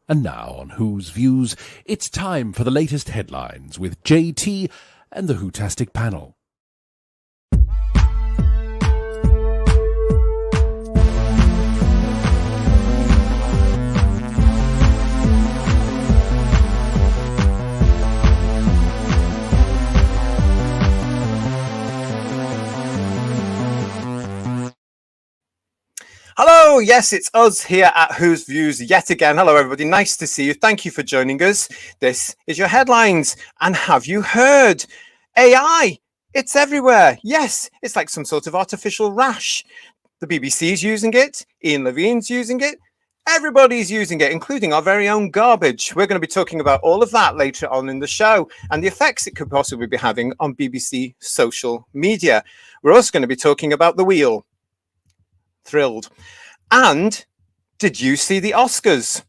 And now on Who's Views, it's time for the latest headlines with JT and the Whotastic panel. Hello, yes, it's us here at Who's Views yet again. Hello, everybody. Nice to see you. Thank you for joining us. This is your headlines. And have you heard? AI, it's everywhere. Yes, it's like some sort of artificial rash. The BBC's using it. Ian Levine's using it. Everybody's using it, including our very own garbage. We're going to be talking about all of that later on in the show and the effects it could possibly be having on BBC social media. We're also going to be talking about the wheel. Thrilled. And did you see the Oscars?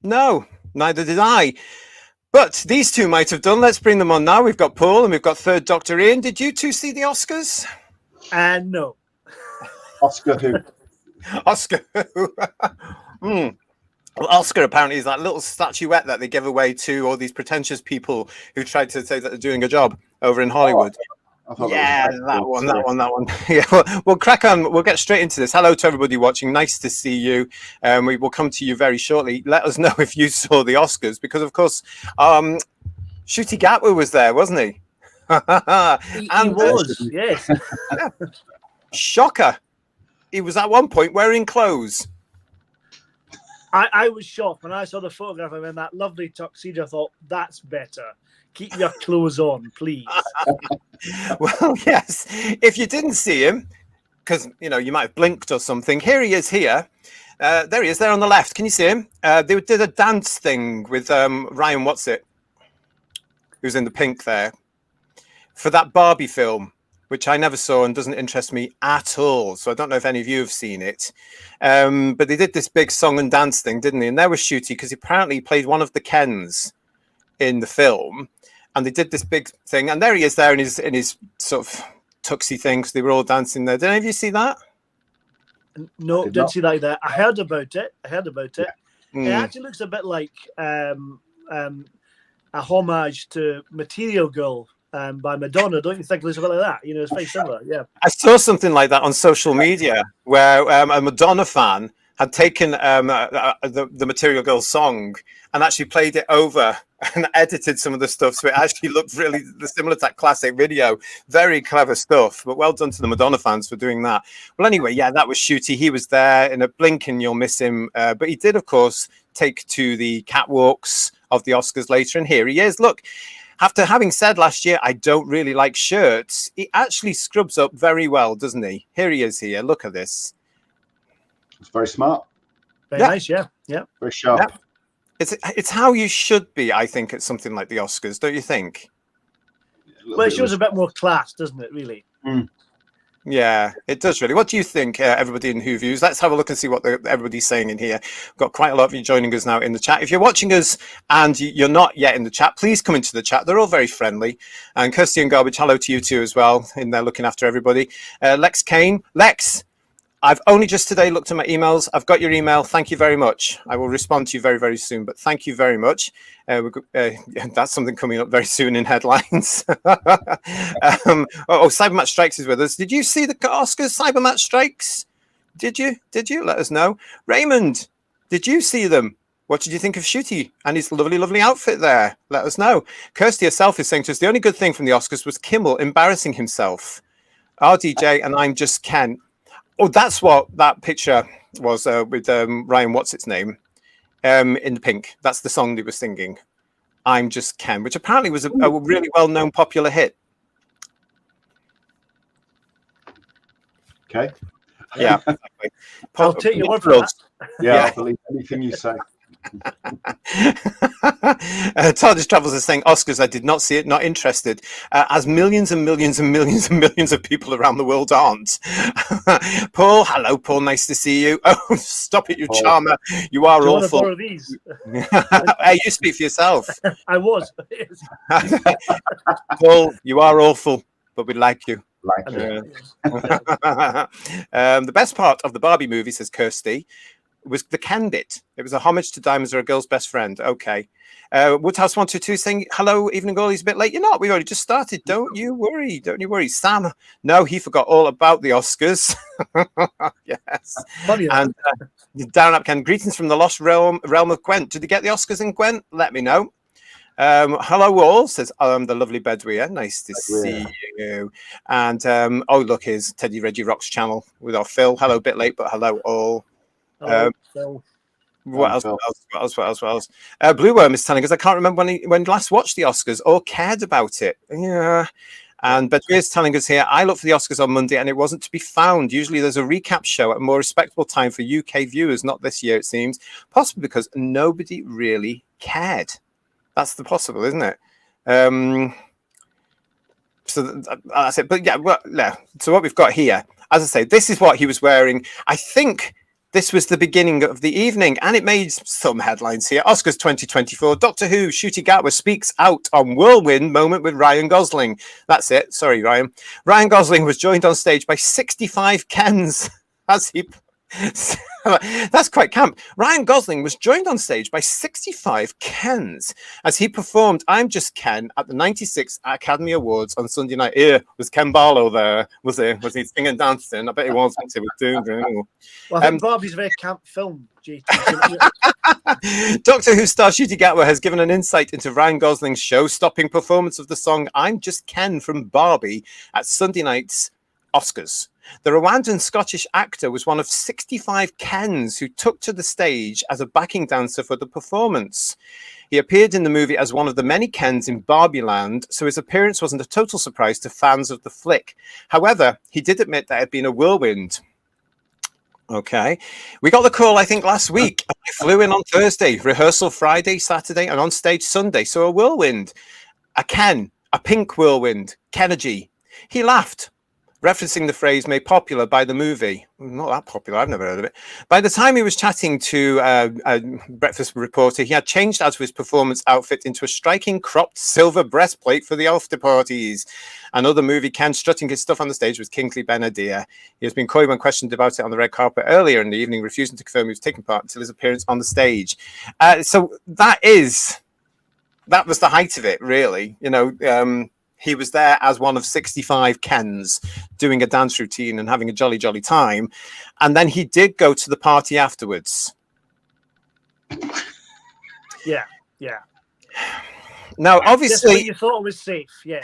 No, neither did I. But these two might have done. Let's bring them on now. We've got Paul and we've got third Dr. Ian. Did you two see the Oscars? No. Oscar who? Oscar who? Well, Oscar apparently is that little statuette that they give away to all these pretentious people who tried to say that they're doing a job over in Hollywood. Yeah, that one. Yeah, we'll crack on. We'll get straight into this. Hello to everybody watching. Nice to see you. We will come to you very shortly. Let us know if you saw the Oscars, because of course, Ncuti Gatwa was there, wasn't he? He was, yes. Yeah. Shocker. He was at one point wearing clothes. I was shocked when I saw the photograph of him in that lovely tuxedo. I thought, that's better. Keep your clothes on, please. Well, yes. If you didn't see him, because you might have blinked or something, here he is here. There he is, there on the left. Can you see him? They did a dance thing with Ryan who's in the pink there, for that Barbie film, which I never saw and doesn't interest me at all. So I don't know if any of you have seen it. But they did this big song and dance thing, didn't they? And there was Ncuti, because apparently he played one of the Kens in the film. And they did this big thing, and there he is there in his sort of tuxie thing, because they were all dancing there. Did any of you see that? No, didn't see that either. I heard about it. It actually looks a bit like a homage to Material Girl by Madonna. Don't you think it looks a bit like that? It's very similar. Yeah. I saw something like that on social media where a Madonna fan had taken the Material Girl song and actually played it over and edited some of the stuff, so it actually looked really similar to that classic video. Very clever stuff, but well done to the Madonna fans for doing that. Well, anyway, yeah, that was Ncuti. He was there. In a blink and you'll miss him. But he did, of course, take to the catwalks of the Oscars later, and here he is. Look, after having said last year, I don't really like shirts, he actually scrubs up very well, doesn't he? Here he is here. Look at this. It's very smart. Very nice, yeah. Very sharp. Yeah. It's how you should be, I think, at something like the Oscars, don't you think? Well, it shows a bit more class, doesn't it, really? Yeah, it does really. What do you think, everybody in Who Views? Let's have a look and see what everybody's saying in here. We've got quite a lot of you joining us now in the chat. If you're watching us and you're not yet in the chat, please come into the chat. They're all very friendly. And Kirsty and Garbage, hello to you too as well, in there looking after everybody. Lex Kane. Lex, I've only just today looked at my emails. I've got your email. Thank you very much. I will respond to you very, very soon, but thank you very much. That's something coming up very soon in headlines. Cybermatch Strikes is with us. Did you see the Oscars, Cybermatch Strikes? Did you? Let us know. Raymond, did you see them? What did you think of Ncuti and his lovely, lovely outfit there? Let us know. Kirsty herself is saying to us, the only good thing from the Oscars was Kimmel embarrassing himself. RDJ and I'm Just Ken. Oh, that's what that picture was with Ryan, what's its name, in the pink. That's the song they were singing, I'm Just Ken, which apparently was a really well-known popular hit. Okay. Yeah. Exactly. I'll take your word for that. Yeah, I'll believe anything you say. TARDIS Travels is saying, Oscars, I did not see it, not interested, as millions and millions and millions and millions of people around the world aren't. Paul, hello, Paul, nice to see you. Oh, stop it, you Paul. Charmer. You are awful. One of these. Hey, you speak for yourself. I was. Paul, you are awful, but we like you. Like The best part of the Barbie movie, says Kirsty, was the Ken bit. It was a homage to diamonds are a girl's best friend. Okay. Woodhouse 122 saying, hello, evening all. He's a bit late. You're not. We've already just started. Don't you worry. Don't you worry. Sam, no, he forgot all about the Oscars. Yes. Funny, And down up, Ken, greetings from the lost realm of Gwent. Did they get the Oscars in Gwent? Let me know. Hello all, says the lovely Bedouin. Nice to see you. And oh, look, here's Teddy Reggie Rock's channel with our Phil. Hello, bit late, but hello all. Hello, Phil. What else? Blue Worm is telling us I can't remember when last watched the Oscars or cared about it. Yeah. And Bedouin is telling us here, I looked for the Oscars on Monday and it wasn't to be found. Usually there's a recap show at a more respectable time for UK viewers, not this year, it seems. Possibly because nobody really cared. That's the possible, isn't it? So that's it. But yeah, well, no. So what we've got here, as I say, this is what he was wearing. I think this was the beginning of the evening, and it made some headlines here. Oscars 2024, Doctor Who, Ncuti Gatwa speaks out on whirlwind moment with Ryan Gosling. That's it. Sorry, Ryan. Ryan Gosling was joined on stage by 65 Kens as he... That's quite camp. Ryan Gosling was joined on stage by 65 Kens as he performed I'm Just Ken at the 96 Academy Awards on Sunday night. Was Ken Barlow there? Was he singing and dancing? I bet he was. Well, I think Barbie's a very camp film, JT. Doctor Who star Ncuti Gatwa has given an insight into Ryan Gosling's show-stopping performance of the song I'm Just Ken from Barbie at Sunday night's Oscars. The Rwandan Scottish actor was one of 65 Kens who took to the stage as a backing dancer for the performance. He appeared in the movie as one of the many Kens in Barbie Land, so his appearance wasn't a total surprise to fans of the flick. However, he did admit that it had been a whirlwind. Okay. We got the call, I think, last week. I flew in on Thursday, rehearsal Friday, Saturday, and on stage Sunday. So a whirlwind. A Ken, a pink whirlwind, Kennedy. He laughed, referencing the phrase made popular by the movie. Not that popular, I've never heard of it. By the time he was chatting to a breakfast reporter, he had changed out of his performance outfit into a striking cropped silver breastplate for the after parties. Another movie Ken strutting his stuff on the stage was Kingsley Ben-Adir. He has been coy when questioned about it on the red carpet earlier in the evening, refusing to confirm he was taking part until his appearance on the stage. So that was the height of it, really. You know, he was there as one of 65 Kens doing a dance routine and having a jolly, jolly time. And then he did go to the party afterwards. Yeah. Now, obviously... You thought it was safe, yeah.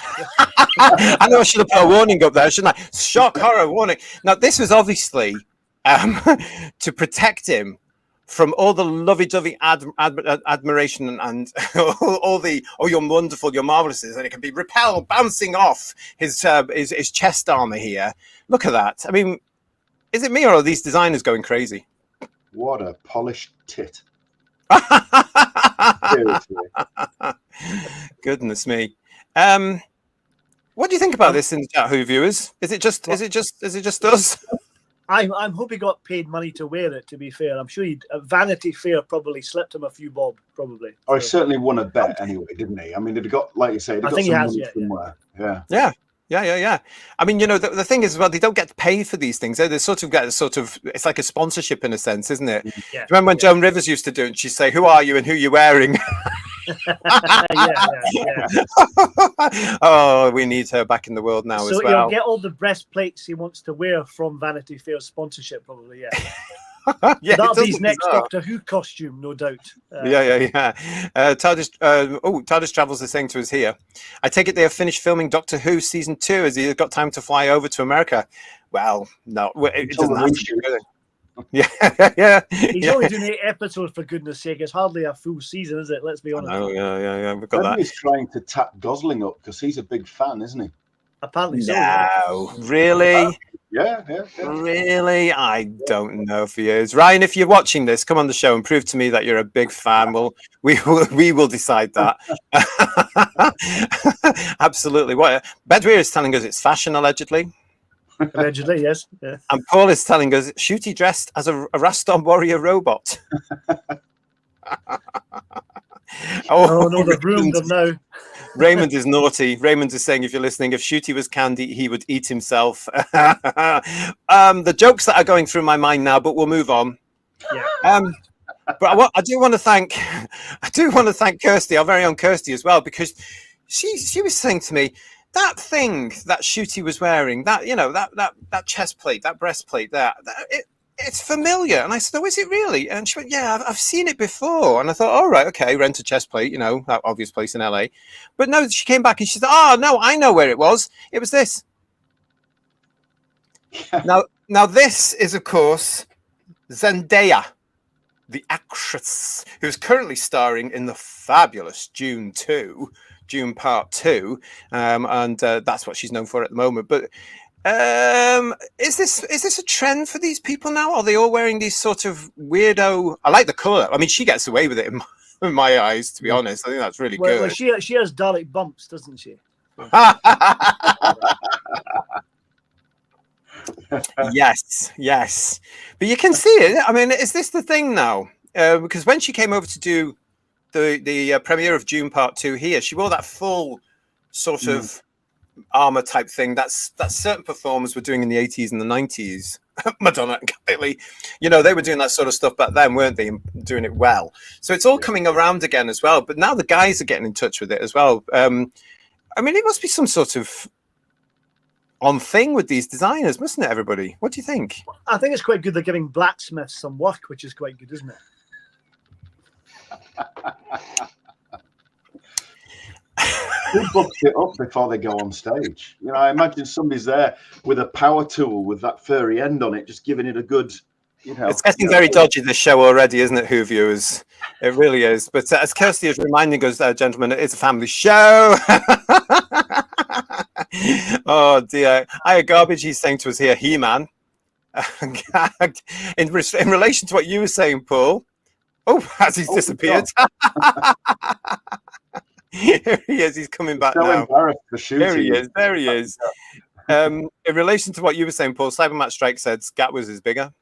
I know I should have put a warning up there, shouldn't I? Shock, horror, warning. Now, this was obviously to protect him from all the lovey-dovey admiration and all the you're wonderful, you're marvelous, and it can be repelled, bouncing off his chest armor here. Look at that. I mean, is it me or are these designers going crazy? What a polished tit. Goodness me. What do you think about this in the chat, Who viewers? Is it just us? I'm hoping he got paid money to wear it, to be fair. I'm sure Vanity Fair probably slipped him a few bob, probably. Oh, he certainly won a bet anyway, didn't he? I mean, he'd got, like you say, I think he has, yeah. Somewhere. Yeah. I mean, you know, the thing is, well, they don't get paid for these things. They sort of it's like a sponsorship in a sense, isn't it? Yeah. Remember when Joan Rivers used to do it and she'd say, who are you and who you wearing? Yeah. Oh, we need her back in the world now as well. So he'll get all the breastplates he wants to wear from Vanity Fair sponsorship, probably, yeah. Yeah, that'll be his next Doctor Who costume, no doubt. TARDIS Travels is saying to us here, I take it they have finished filming Doctor Who season 2 as he's got time to fly over to America. Well, no, it doesn't have to be good. Yeah. He's only doing 8 episodes, for goodness sake. It's hardly a full season, is it? Let's be honest. Oh, yeah. We've got that. He's trying to tap Gosling up because he's a big fan, isn't he? Apparently so. No, really? Yeah. Really? I don't know if he is. Ryan, if you're watching this, come on the show and prove to me that you're a big fan. We will decide that. Absolutely. What Bedweir is telling us it's fashion, allegedly. Allegedly, yes. Yeah. And Paul is telling us Ncuti dressed as a Raston warrior robot. Oh no, they've ruined them now. Raymond is naughty. Raymond is saying, if you're listening, if Ncuti was candy, he would eat himself. The jokes that are going through my mind now, but we'll move on. Yeah. But I do want to thank Kirsty, our very own Kirsty, as well, because she was saying to me that thing that Ncuti was wearing, that that chest plate, that breastplate, it's familiar. And I said, "Oh, is it really?" And she went, "Yeah, I've seen it before." And I thought, "All right, okay, rent a chest plate, that obvious place in LA." But no, she came back and she said, "Oh no, I know where it was. It was this." Now this is, of course, Zendaya, the actress who's currently starring in the fabulous June Part 2, and that's what she's known for at the moment. But is this a trend for these people now? Are they all wearing these sort of weirdo? I like the color. I mean, she gets away with it in my eyes, to be honest. I think that's really good. Well, she has Dalek bumps, doesn't she? Yes. But you can see it. I mean, is this the thing now? Because when she came over to do the premiere of June Part 2 here, she wore that full sort of armor type thing that certain performers were doing in the 80s and the 90s. Madonna and Kylie, they were doing that sort of stuff back then, weren't they? And doing it well. So it's all coming around again as well. But now the guys are getting in touch with it as well. I mean, it must be some sort of on thing with these designers, mustn't it, everybody? What do you think? I think it's quite good they're giving blacksmiths some work, which is quite good, isn't it? Who books it up before they go on stage? I imagine somebody's there with a power tool with that furry end on it, just giving it a good, It's getting very dodgy, this show already, isn't it, Who viewers? It really is. But as Kirsty is reminding us, gentlemen, it's a family show. Oh, dear. Garbage, he's saying to us here, He-Man. in relation to what you were saying, Paul. Oh, has he disappeared? Here he is. He's coming back now. There he is. In relation to what you were saying, Paul, Cybermat Strike said Gatwa's is bigger.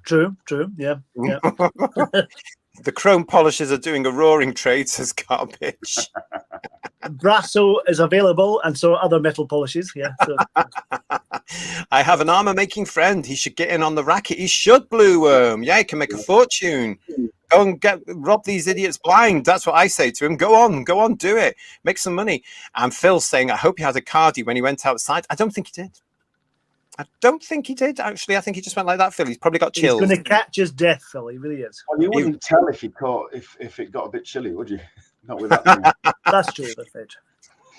True. Yeah. The chrome polishers are doing a roaring trade, says Garbage. Brasso is available, and so are other metal polishes. Yeah. So. I have an armor-making friend. He should get in on the racket. He should, Blue Worm. Yeah, he can make a fortune. Go and rob these idiots blind. That's what I say to him. Go on, do it. Make some money. And Phil's saying, I hope he had a cardi when he went outside. I don't think he did. Actually. I think he just went like that, Phil. He's probably got chills. He's going to catch his death, Phil. He really is. Well, you wouldn't tell if it got a bit chilly, would you? Not with that. That's true. That's right.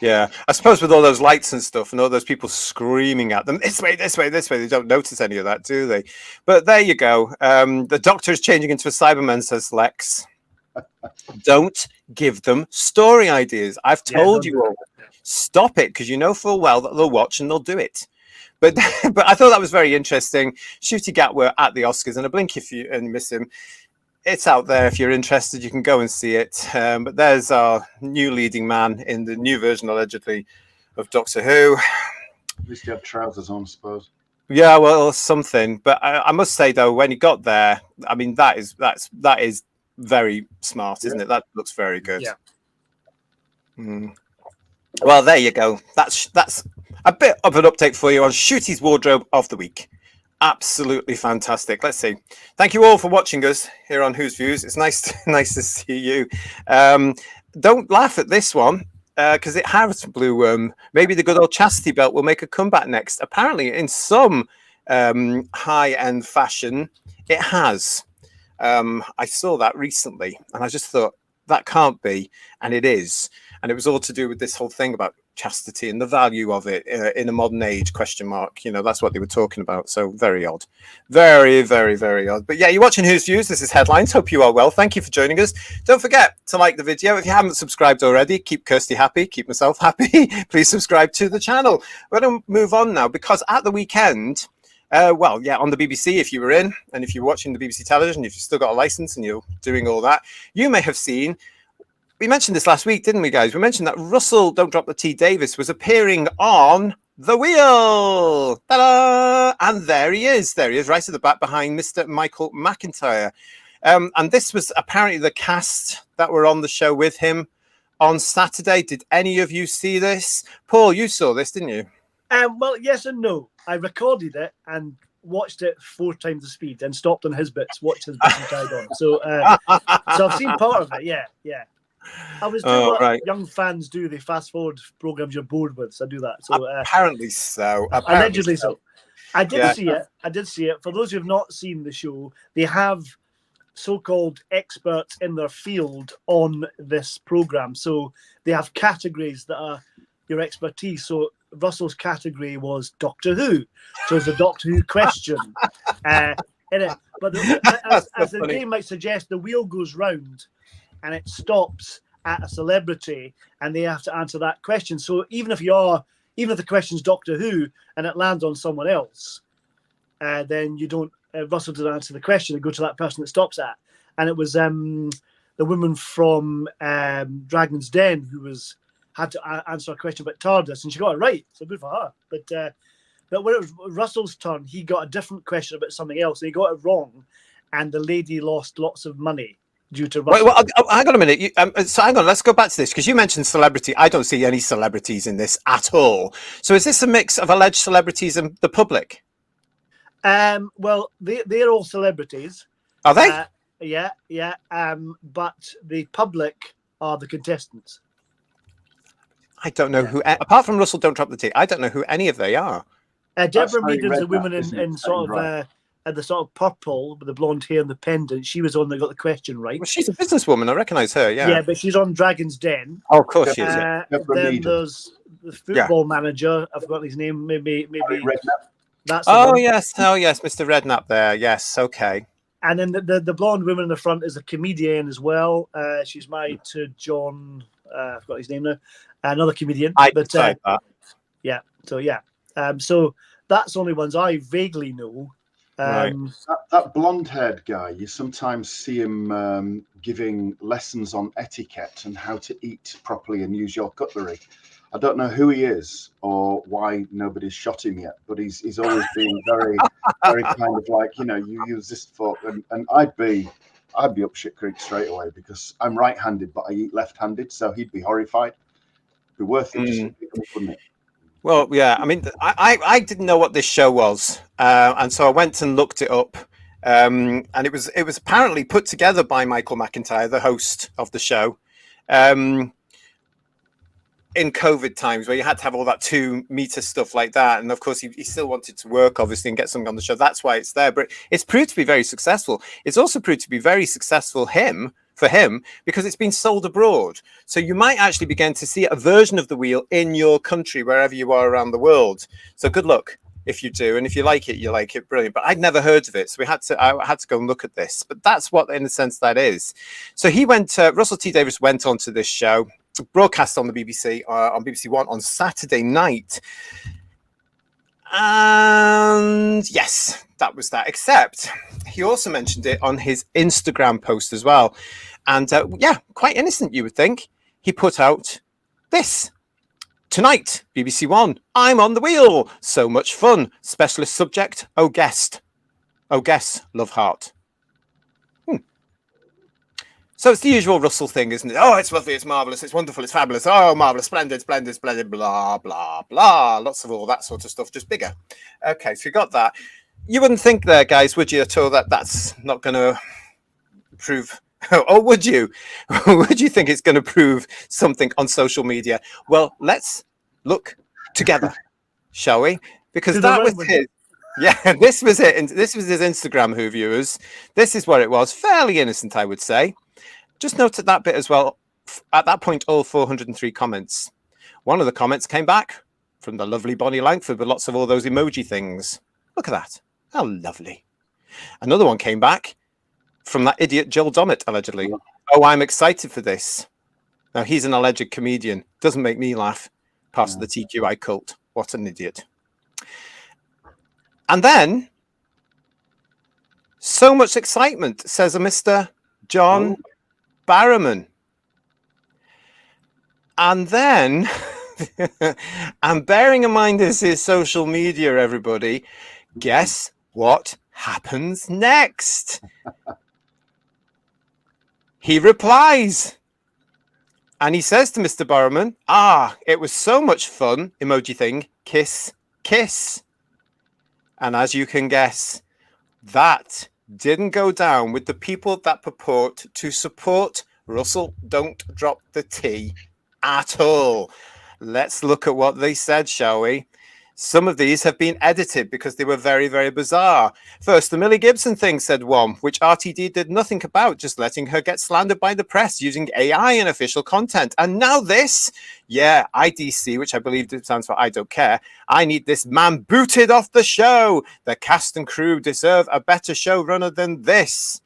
Yeah, I suppose with all those lights and stuff and all those people screaming at them, this way, they don't notice any of that, do they? But there you go. The Doctor is changing into a Cyberman, says Lex. Don't give them story ideas. I've told you all. Stop it, because you know full well that they'll watch and they'll do it. But I thought that was very interesting. Ncuti Gatwa at the Oscars, and a blink if you miss him. It's out there if you're interested. You can go and see it. But there's our new leading man in the new version, allegedly, of Doctor Who. At least he had trousers on, I suppose. Yeah, well, something. But I must say, though, when he got there, I mean, that is very smart, isn't it? That looks very good. Yeah. Well, there you go. That's a bit of an update for you on Ncuti's wardrobe of the week. Absolutely fantastic. Let's see. Thank you all for watching us here on Who's Views. It's nice to see you. Don't laugh at this one because it has Blue Worm. Maybe the good old chastity belt will make a comeback next. Apparently, in some high-end fashion, it has. I saw that recently, and I just thought that can't be, and it is. And it was all to do with this whole thing about chastity and the value of it in a modern age, ? That's what they were talking about. So very odd. Very, very, very odd. But yeah, you're watching Who's Views. This is Headlines. Hope you are well. Thank you for joining us. Don't forget to like the video. If you haven't subscribed already, keep Kirsty happy, keep myself happy. Please subscribe to the channel. We're going to move on now because at the weekend, on the BBC, if you were in, and if you're watching the BBC television, if you've still got a license and you're doing all that, you may have seen. We mentioned this last week, didn't we, guys? We mentioned that Russell, Don't Drop the T. Davis, was appearing on The Wheel. Ta-da! And there he is. There he is, right at the back behind Mr. Michael McIntyre. And this was apparently the cast that were on the show with him on Saturday. Did any of you see this? Paul, you saw this, didn't you? Well, yes and no. I recorded it, and watched it 4 times the speed and stopped on his bits, watched his bits and carried on. So I've seen part of it. Yeah. I was doing what young fans do. They fast forward programs you're bored with. So I do that. So apparently so. Allegedly so. I did see it. For those who have not seen the show, they have so-called experts in their field on this program. So they have categories that are your expertise. So Russell's category was Doctor Who. So it's a Doctor Who question. But as the name might suggest, the wheel goes round and it stops at a celebrity and they have to answer that question. So even if the question's Doctor Who and it lands on someone else, then you don't, Russell doesn't answer the question and go to that person that stops at. And it was the woman from Dragon's Den who had to answer a question about TARDIS, and she got it right. So good for her. But when it was Russell's turn, he got a different question about something else, and he got it wrong, and the lady lost lots of money due to Russell. Well, hang on a minute. So hang on, let's go back to this, because you mentioned celebrity. I don't see any celebrities in this at all. So is this a mix of alleged celebrities and the public? Well, they're all celebrities. Are they? Yeah. But the public are the contestants. I don't know who, apart from Russell, don't drop the T. I don't know who any of they are. Deborah Meaden's the woman in sort of the sort of purple with the blonde hair and the pendant. She was the one that got the question right. Well, she's a businesswoman. I recognise her. Yeah. Yeah, but she's on Dragon's Den. Oh, of course she is. Then there's the football manager. I've forgotten his name. Maybe. That's. Yes, Mr. Redknapp there. Yes, okay. And then the blonde woman in the front is a comedian as well. She's married to John. I forgot his name now. Another comedian. Yeah. So that's the only ones I vaguely know. Right. That blonde-haired guy, you sometimes see him giving lessons on etiquette and how to eat properly and use your cutlery. I don't know who he is or why nobody's shot him yet, but he's always been very, very kind of like, you use this fork, and I'd be up shit creek straight away because I'm right-handed, but I eat left-handed, so he'd be horrified. It'd be worth it, just wouldn't it? Well, yeah. I mean, I didn't know what this show was, and so I went and looked it up, and it was apparently put together by Michael McIntyre, the host of the show, in COVID times where you had to have all that 2-meter stuff like that, and of course he still wanted to work, obviously, and get something on the show. That's why it's there. But it's proved to be very successful. It's also proved to be very successful for him because it's been sold abroad. So you might actually begin to see a version of the wheel in your country, wherever you are around the world. So good luck if you do, and if you like it, you like it. Brilliant. But I'd never heard of it, so I had to go and look at this. But that's what, in a sense, that is. So Russell T Davies went on to this show, broadcast on the BBC, on BBC One on Saturday night. And yes, that was that. Except he also mentioned it on his Instagram post as well. And quite innocent, you would think. He put out this. Tonight, BBC One, I'm on the wheel. So much fun. Specialist subject, oh guest. Oh guess, love heart. So it's the usual Russell thing, isn't it? Oh, it's lovely, it's marvellous, it's wonderful, it's fabulous. Oh, marvellous, splendid, blah, blah, blah. Lots of all that sort of stuff, just bigger. Okay, so you got that. You wouldn't think there, guys, would you, at all, that that's not going to prove... Or would you? Would you think it's going to prove something on social media? Well, let's look together, shall we? Because that was his... Yeah, this was it. And this was his Instagram, Who viewers. This is what it was. Fairly innocent, I would say. Just noted that bit as well. At that point, all 403 comments. One of the comments came back from the lovely Bonnie Langford with lots of all those emoji things. Look at that. How lovely. Another one came back from that idiot Joel Dommett, allegedly. Oh, I'm excited for this. Now, he's an alleged comedian. Doesn't make me laugh. Part of the TQI cult. What an idiot. And then, so much excitement, says a Mr. John Barrowman. And then, and bearing in mind this is social media, everybody, guess what happens next? He replies. And he says to Mr. Barrowman, it was so much fun, emoji thing, kiss, kiss. And as you can guess, that didn't go down with the people that purport to support Russell Don't Drop the T at all. Let's look at what they said, shall we? Some of these have been edited because they were very, very bizarre. First, the Millie Gibson thing, said one, which RTD did nothing about, just letting her get slandered by the press using AI in official content. And now this, yeah, IDC, which I believe stands for I don't care. I need this man booted off the show. The cast and crew deserve a better showrunner than this.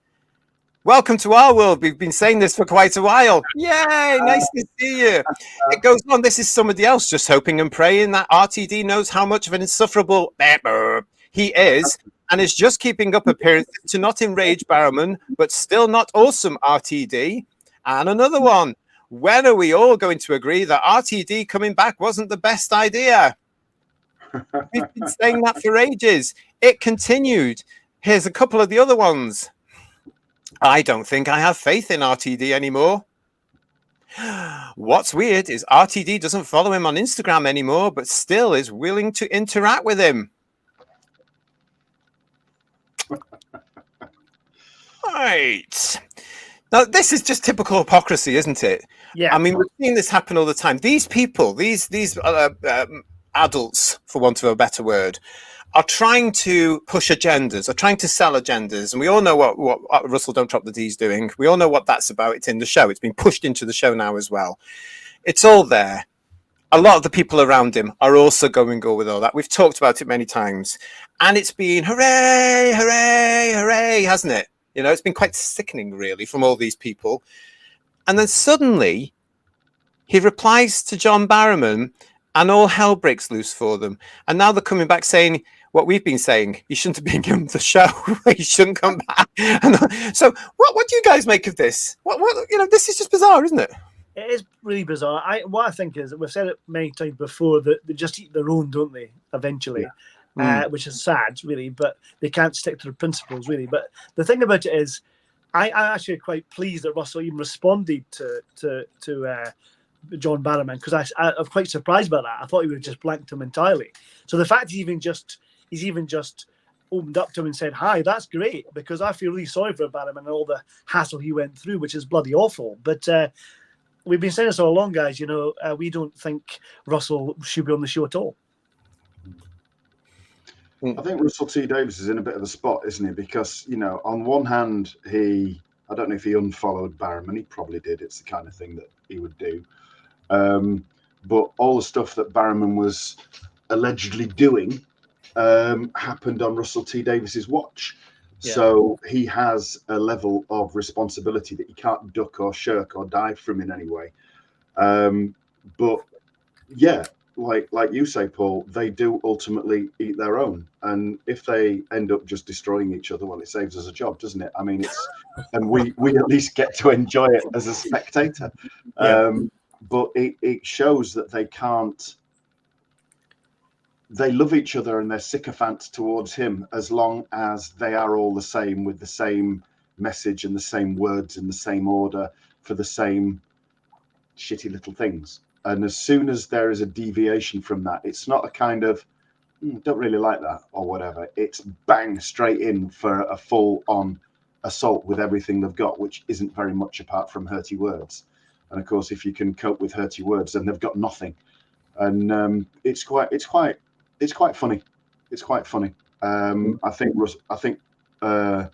Welcome to our world. We've been saying this for quite a while. Yay, nice to see you. It goes on. This is somebody else just hoping and praying that RTD knows how much of an insufferable he is and is just keeping up appearances to not enrage Barrowman, but still not awesome RTD. And another one. When are we all going to agree that RTD coming back wasn't the best idea? We've been saying that for ages. It continued. Here's a couple of the other ones. I don't think I have faith in RTD anymore. What's weird is RTD doesn't follow him on Instagram anymore, but still is willing to interact with him. Right. Now, this is just typical hypocrisy, isn't it? Yeah. I mean, we've seen this happen all the time. These people, these adults, for want of a better word, are trying to push agendas, are trying to sell agendas. And we all know what Russell Don't Drop the D is doing. We all know what that's about. It's in the show. It's been pushed into the show now as well. It's all there. A lot of the people around him are also going go with all that. We've talked about it many times. And it's been hooray, hooray, hooray, hasn't it? You know, it's been quite sickening, really, from all these people. And then suddenly he replies to John Barrowman and all hell breaks loose for them. And now they're coming back saying what we've been saying. He shouldn't have been given the show. He shouldn't come back. And so what do you guys make of this? What you know, this is just bizarre, isn't it? It is really bizarre. What I think is, we've said it many times before, that they just eat their own, don't they, eventually? Yeah. Which is sad, really, but they can't stick to their principles, really. But the thing about it is, I actually quite pleased that Russell even responded to John Barrowman, because I'm quite surprised by that. I thought he would have just blanked him entirely. So the fact he's even just opened up to him and said, hi, that's great, because I feel really sorry for Barrowman and all the hassle he went through, which is bloody awful. But we've been saying this all along, guys. You know, we don't think Russell should be on the show at all. I think Russell T Davies is in a bit of a spot, isn't he? Because, you know, on one hand, I don't know if he unfollowed Barrowman. He probably did. It's the kind of thing that he would do. But all the stuff that Barrowman was allegedly doing happened on Russell T Davies's watch. Yeah. So he has a level of responsibility that he can't duck or shirk or dive from in any way. But yeah, like you say, Paul, they do ultimately eat their own. And if they end up just destroying each other, well, it saves us a job, doesn't it? I mean, and we at least get to enjoy it as a spectator. Yeah. But it shows that they love each other and they're sycophants towards him, as long as they are all the same, with the same message and the same words in the same order for the same shitty little things. And as soon as there is a deviation from that, it's not a kind of, don't really like that or whatever. It's bang straight in for a full-on assault with everything they've got, which isn't very much apart from hurty words. And of course, if you can cope with hurty words, then they've got nothing. And it's quite funny. It's quite funny. I think John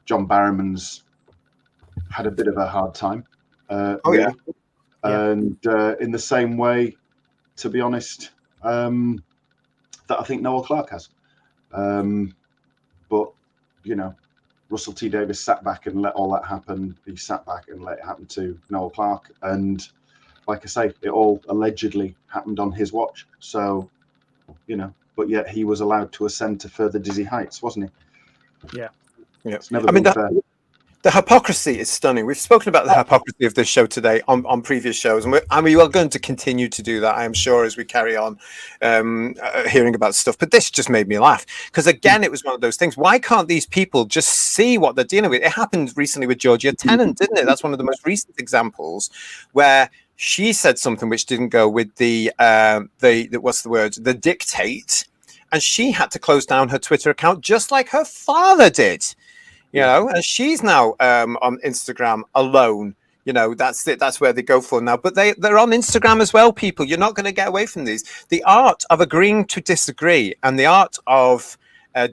Barrowman's had a bit of a hard time. Really. Yeah. And in the same way, to be honest, that I think Noel Clarke has. But, you know, Russell T Davies sat back and let all that happen. He sat back and let it happen to Noel Clarke. And like I say, it all allegedly happened on his watch. So, you know, but yet he was allowed to ascend to further dizzy heights, wasn't he? Yeah. It's never been fair. The hypocrisy is stunning. We've spoken about the hypocrisy of this show today on previous shows, and we are going to continue to do that, I am sure, as we carry on hearing about stuff. But this just made me laugh, because, again, it was one of those things. Why can't these people just see what they're dealing with? It happened recently with Georgia Tennant, didn't it? That's one of the most recent examples where she said something which didn't go with the what's the word? The dictate. and she had to close down her Twitter account just like her father did. You know, and she's now on Instagram alone. You know, that's it. That's where they go for now. But they're on Instagram as well, people. You're not going to get away from these. The art of agreeing to disagree and the art of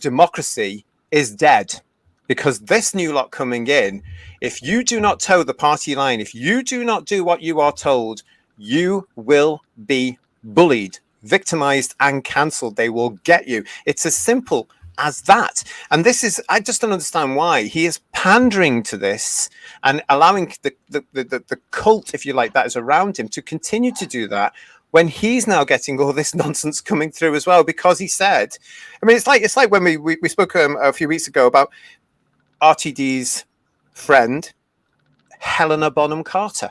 democracy is dead, because this new lot coming in, if you do not toe the party line, if you do not do what you are told, you will be bullied, victimized, and cancelled. They will get you. It's as simple as that. And this is, I just don't understand why he is pandering to this and allowing the cult, if you like, that is around him to continue to do that, when he's now getting all this nonsense coming through as well, because he said, I mean, it's like when we spoke a few weeks ago about RTD's friend Helena Bonham Carter.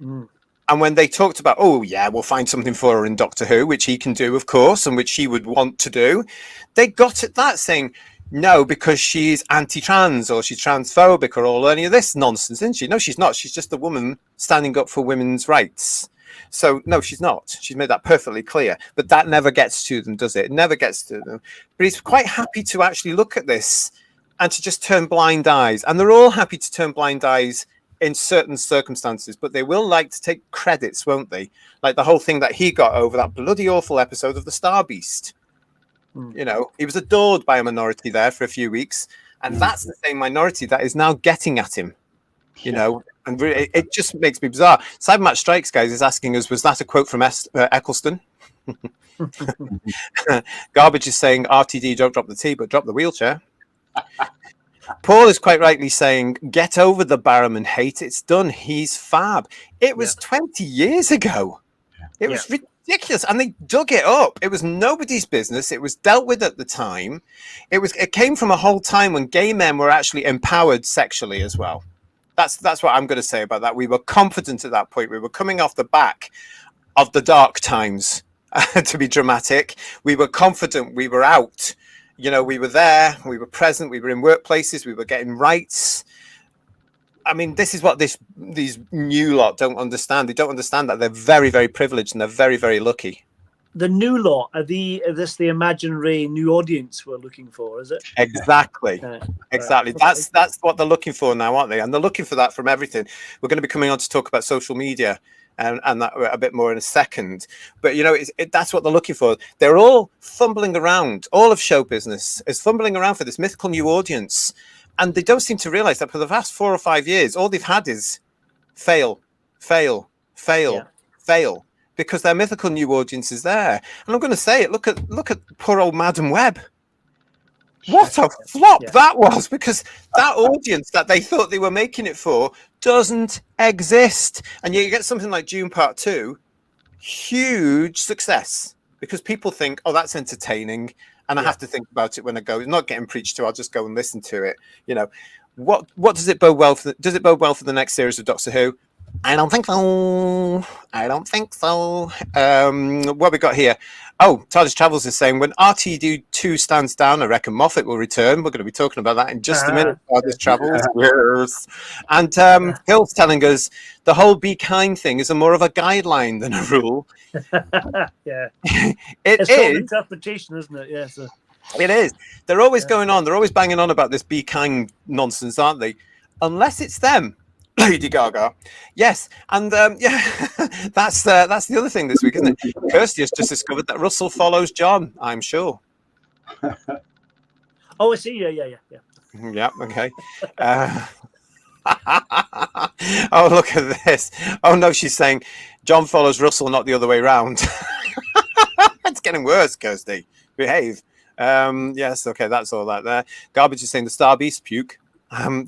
And when they talked about, oh, yeah, we'll find something for her in Doctor Who, which he can do, of course, and which she would want to do, they got at that saying, no, because she's anti-trans or she's transphobic or all any of this nonsense, isn't she? No, she's not. She's just a woman standing up for women's rights. So, no, she's not. She's made that perfectly clear. But that never gets to them, does it? It never gets to them. But he's quite happy to actually look at this and to just turn blind eyes. And they're all happy to turn blind eyes in certain circumstances, but they will like to take credits, won't they? Like the whole thing that he got over that bloody awful episode of the Star Beast. You know, he was adored by a minority there for a few weeks, and that's the same minority that is now getting at him. You know, and really, it just makes me bizarre. Cybermatch Strikes, guys, is asking us, was that a quote from Eccleston? Garbage is saying, RTD, don't drop the tea, but drop the wheelchair. Paul is quite rightly saying, get over the Barrowman hate. It's done. He's fab. It was 20 years ago. It was ridiculous. And they dug it up. It was nobody's business. It was dealt with at the time. It came from a whole time when gay men were actually empowered sexually as well. That's what I'm going to say about that. We were confident at that point. We were coming off the back of the dark times, to be dramatic. We were confident. We were out. You know, we were there, we were present, we were in workplaces, we were getting rights. I mean, this is what these new lot don't understand. They don't understand that they're very, very privileged and they're very, very lucky. The new lot, are this the imaginary new audience we're looking for, is it? Exactly. Exactly. That's what they're looking for now, aren't they? And they're looking for that from everything. We're going to be coming on to talk about social media and that a bit more in a second. But, you know, that's what they're looking for. They're all fumbling around. All of show business is fumbling around for this mythical new audience. And they don't seem to realize that for the past 4 or 5 years, all they've had is fail, because their mythical new audience is there. And I'm going to say it. Look at poor old Madam Web. What a flop that was, because that audience that they thought they were making it for doesn't exist. And you get something like June Part 2, huge success, because people think, oh, that's entertaining, and I have to think about it when I go. It's not getting preached to. I'll just go and listen to it. You know, what does it bode well for? Does it bode well for the next series of Doctor Who? I don't think so. What we got here? Oh, TARDIS Travels is saying, when RTD2 stands down, I reckon Moffat will return. We're going to be talking about that in just a minute. TARDIS Travels. Yes. And Hill's telling us the whole be kind thing is more of a guideline than a rule. It's called interpretation, isn't it? Yeah. So. It is. They're always going on. They're always banging on about this be kind nonsense, aren't they? Unless it's them. Lady Gaga, yes, and that's the other thing this week, isn't it? Kirsty has just discovered that Russell follows John. I'm sure. Oh, I see. Yeah. Yeah. Okay. Oh, look at this. Oh no, she's saying John follows Russell, not the other way round. It's getting worse, Kirsty. Behave. Yes. Okay. That's all that there. Garbage is saying the Star Beast puke.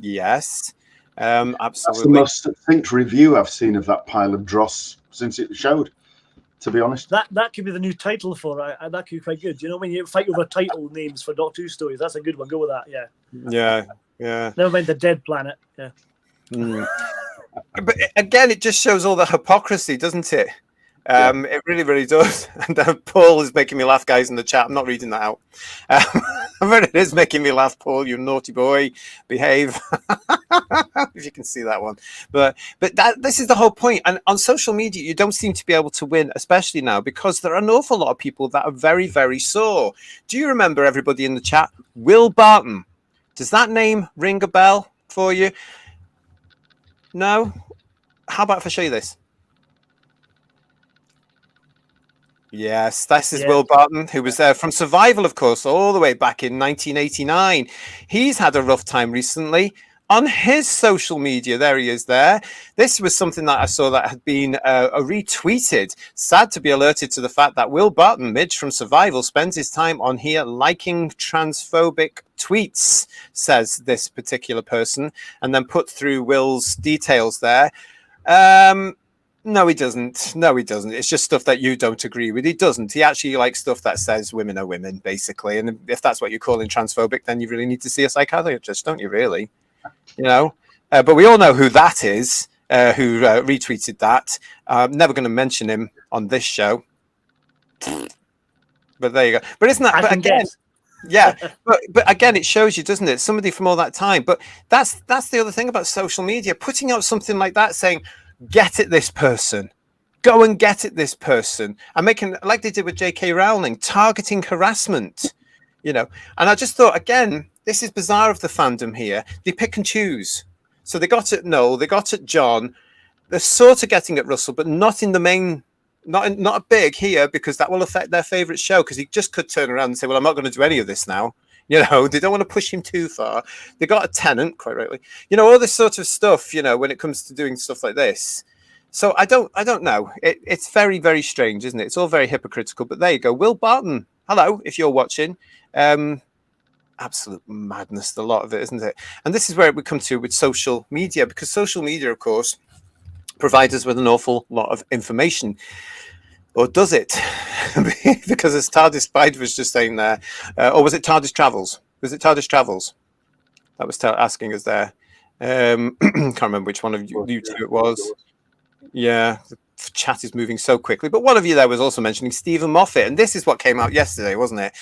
Yes. Absolutely. That's the most succinct review I've seen of that pile of dross since it showed, to be honest. That could be the new title for it. That could be quite good. You know, when you fight over title names for Doctor Who stories, that's a good one. Go with that. Yeah. Never mind the Dead Planet. Yeah. But again, it just shows all the hypocrisy, doesn't it? It really, really does. And Paul is making me laugh, guys, in the chat. I'm not reading that out. But it is making me laugh, Paul. You naughty boy. Behave. if you can see that one. But this is the whole point. And on social media, you don't seem to be able to win, especially now, because there are an awful lot of people that are very, very sore. Do you remember, everybody in the chat, Will Barton? Does that name ring a bell for you? No? How about if I show you this? Yes, this is Will Barton, who was there from Survival, of course, all the way back in 1989. He's had a rough time recently on his social media. There he is there. This was something that I saw that had been retweeted. Sad to be alerted to the fact that Will Barton, Midge from Survival, spends his time on here liking transphobic tweets, says this particular person, and then put through Will's details there. No, he doesn't. No, he doesn't. It's just stuff that you don't agree with. He doesn't. He actually likes stuff that says women are women, basically. And if that's what you're calling transphobic, then you really need to see a psychiatrist, don't you, really? You know? But we all know who that is, who retweeted that. I'm never going to mention him on this show. But there you go. But isn't that... But again... Yeah, but again, it shows you, doesn't it? Somebody from all that time. But that's the other thing about social media. Putting out something like that, saying... Get at this person. Go and get at this person. And making, like they did with J.K. Rowling, targeting harassment, you know. And I just thought, again, this is bizarre of the fandom here. They pick and choose. So they got at Noel, they got at John. They're sort of getting at Russell, but not in the main, not a big here, because that will affect their favourite show, because he just could turn around and say, well, I'm not going to do any of this now. You know, they don't want to push him too far. They got a Tenant, quite rightly. You know, all this sort of stuff, you know, when it comes to doing stuff like this. So I don't know. It's very, very strange, isn't it? It's all very hypocritical. But there you go. Will Barton, hello, if you're watching. Absolute madness, a lot of it, isn't it? And this is where we come to with social media, because social media, of course, provides us with an awful lot of information. Or does it? Because as TARDIS Spider was just saying there, or was it TARDIS Travels? Was it TARDIS Travels? That was asking us there. Can't remember which one of you two it was. Yeah, the chat is moving so quickly. But one of you there was also mentioning Stephen Moffat. And this is what came out yesterday, wasn't it?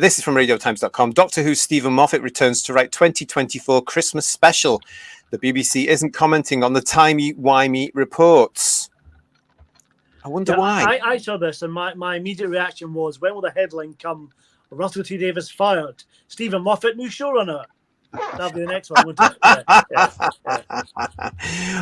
This is from RadioTimes.com. Doctor Who's Stephen Moffat returns to write 2024 Christmas special. The BBC isn't commenting on the timey-wimey reports. I wonder why. I saw this, and my immediate reaction was, when will the headline come? Russell T Davies fired. Stephen Moffat, new showrunner. That'll be the next one, won't it? Yeah.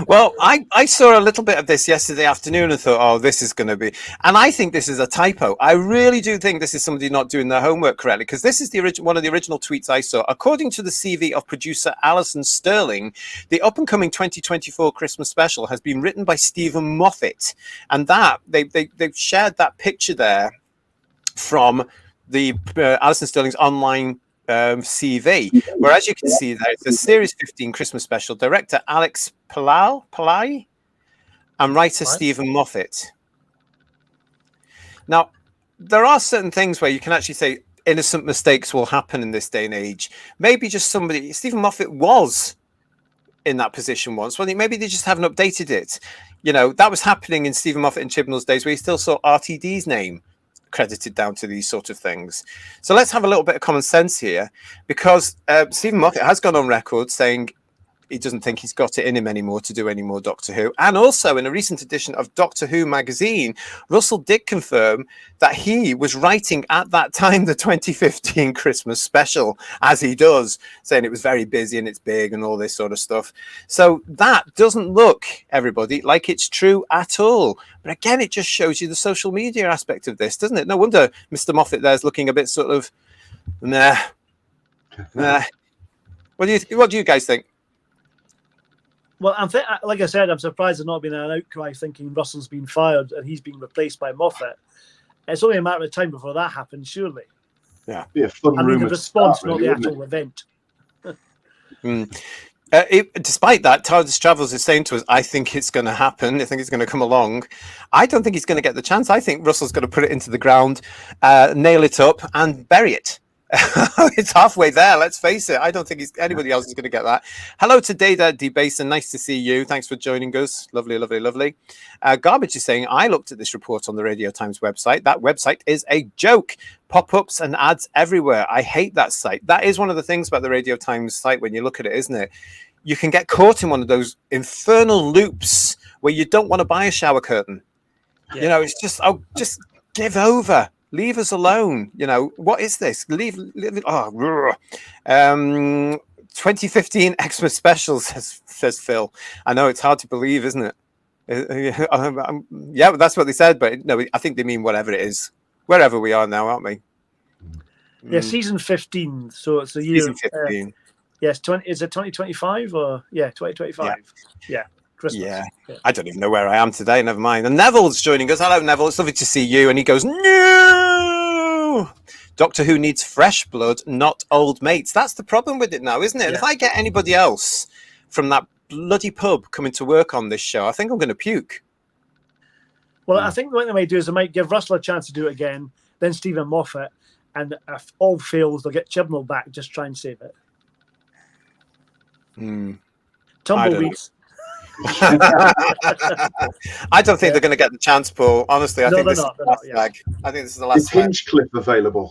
Well, I saw a little bit of this yesterday afternoon and thought, oh, this is going to be... And I think this is a typo. I really do think this is somebody not doing their homework correctly, because this is one of the original tweets I saw. According to the CV of producer Alison Sterling, the up-and-coming 2024 Christmas special has been written by Stephen Moffat. And that, they've shared that picture there from the Alison Sterling's online CV, where, as you can see there, it's a Series 15 Christmas special. Director Alex Pillai and writer Stephen Moffat. Now, there are certain things where you can actually say innocent mistakes will happen in this day and age. Maybe just somebody... Stephen Moffat was in that position once. Well, maybe they just haven't updated it. You know, that was happening in Stephen Moffat and Chibnall's days, where you still saw RTD's name credited down to these sort of things. So let's have a little bit of common sense here, because Stephen Moffat has gone on record saying he doesn't think he's got it in him anymore to do any more Doctor Who. And also, in a recent edition of Doctor Who magazine, Russell did confirm that he was writing at that time the 2015 Christmas special, as he does, saying it was very busy and it's big and all this sort of stuff. So that doesn't look, everybody, like it's true at all. But again, it just shows you the social media aspect of this, doesn't it? No wonder Mr. Moffat there's looking a bit sort of, nah. What do you guys think? Well, like I said, I'm surprised there's not been an outcry thinking Russell's been fired and he's been replaced by Moffat. It's only a matter of time before that happens, surely. Yeah, be a fun the response, not the actual event. Despite that, TARDIS Travels is saying to us, I think it's going to happen. I think it's going to come along. I don't think he's going to get the chance. I think Russell's going to put it into the ground, nail it up and bury it. It's halfway there, let's face it. I don't think anybody else is going to get that. Hello to Data Debaser, nice to see you. Thanks for joining us. Lovely, lovely, lovely. Garbage is saying, I looked at this report on the Radio Times website. That website is a joke. Pop-ups and ads everywhere. I hate that site. That is one of the things about the Radio Times site when you look at it, isn't it? you can get caught in one of those infernal loops where you don't want to buy a shower curtain. Yeah. You know, it's just, oh, just give over. Leave us alone. You know, what is this? Leave 2015 Xmas specials, says Phil. I know it's hard to believe, isn't it? Yeah, but that's what they said. But no, I think they mean whatever it is, wherever we are now, aren't we? Yeah, season 15. So it's a year. Season 15. Yes, is it 2025 or 2025? Yeah. Christmas. Yeah, I don't even know where I am today. Never mind. And Neville's joining us. Hello, Neville. It's lovely to see you. And he goes, no. Doctor Who needs fresh blood, not old mates. That's the problem with it now, isn't it? Yeah. If I get anybody else from that bloody pub coming to work on this show, I think I'm going to puke. Well, I think what they might do is they might give Russell a chance to do it again, then Stephen Moffat, and if all fails, they'll get Chibnall back. Just try and save it. Tumbleweeds. I don't think they're going to get the chance, Paul. Honestly, I think this is the last flag. I think this is the last Is Hinchcliffe available?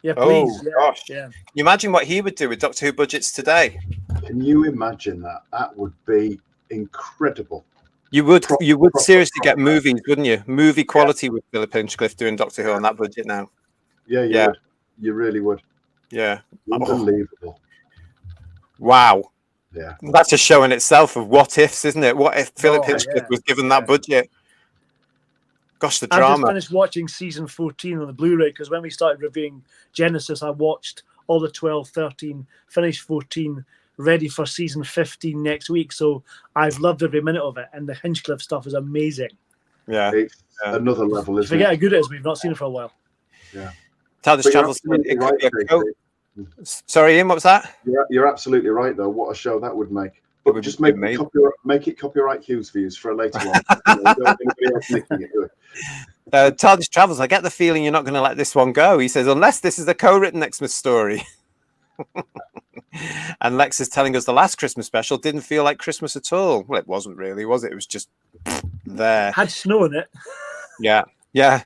Yeah, please. Oh, gosh. Yeah. Can you imagine what he would do with Doctor Who budgets today? Can you imagine that? That would be incredible. You would seriously get movies, wouldn't you? Movie quality with Philip Hinchcliffe doing Doctor Who on that budget now. Yeah, you would. You really would. Yeah. Unbelievable. Wow. Yeah. That's a show in itself of what ifs, isn't it? What if Philip Hinchcliffe was given that budget? Gosh, the drama. I just finished watching season 14 on the Blu-ray because when we started reviewing Genesis, I watched all the 12, 13, finished 14, ready for season 15 next week. So I've loved every minute of it. And the Hinchcliffe stuff is amazing. Yeah. It's another level, isn't it? Forget how good it is. We've not seen it for a while. Yeah. TARDIS travels. Sorry, Ian, what was that? You're absolutely right, though. What a show that would make. But would just make it copyright Hughes views for a later one. TARDIS travels. I get the feeling you're not going to let this one go. He says, unless this is a co-written Xmas story. And Lex is telling us the last Christmas special didn't feel like Christmas at all. Well, it wasn't really, was it? It was just there. Had snow in it. Yeah. Yeah.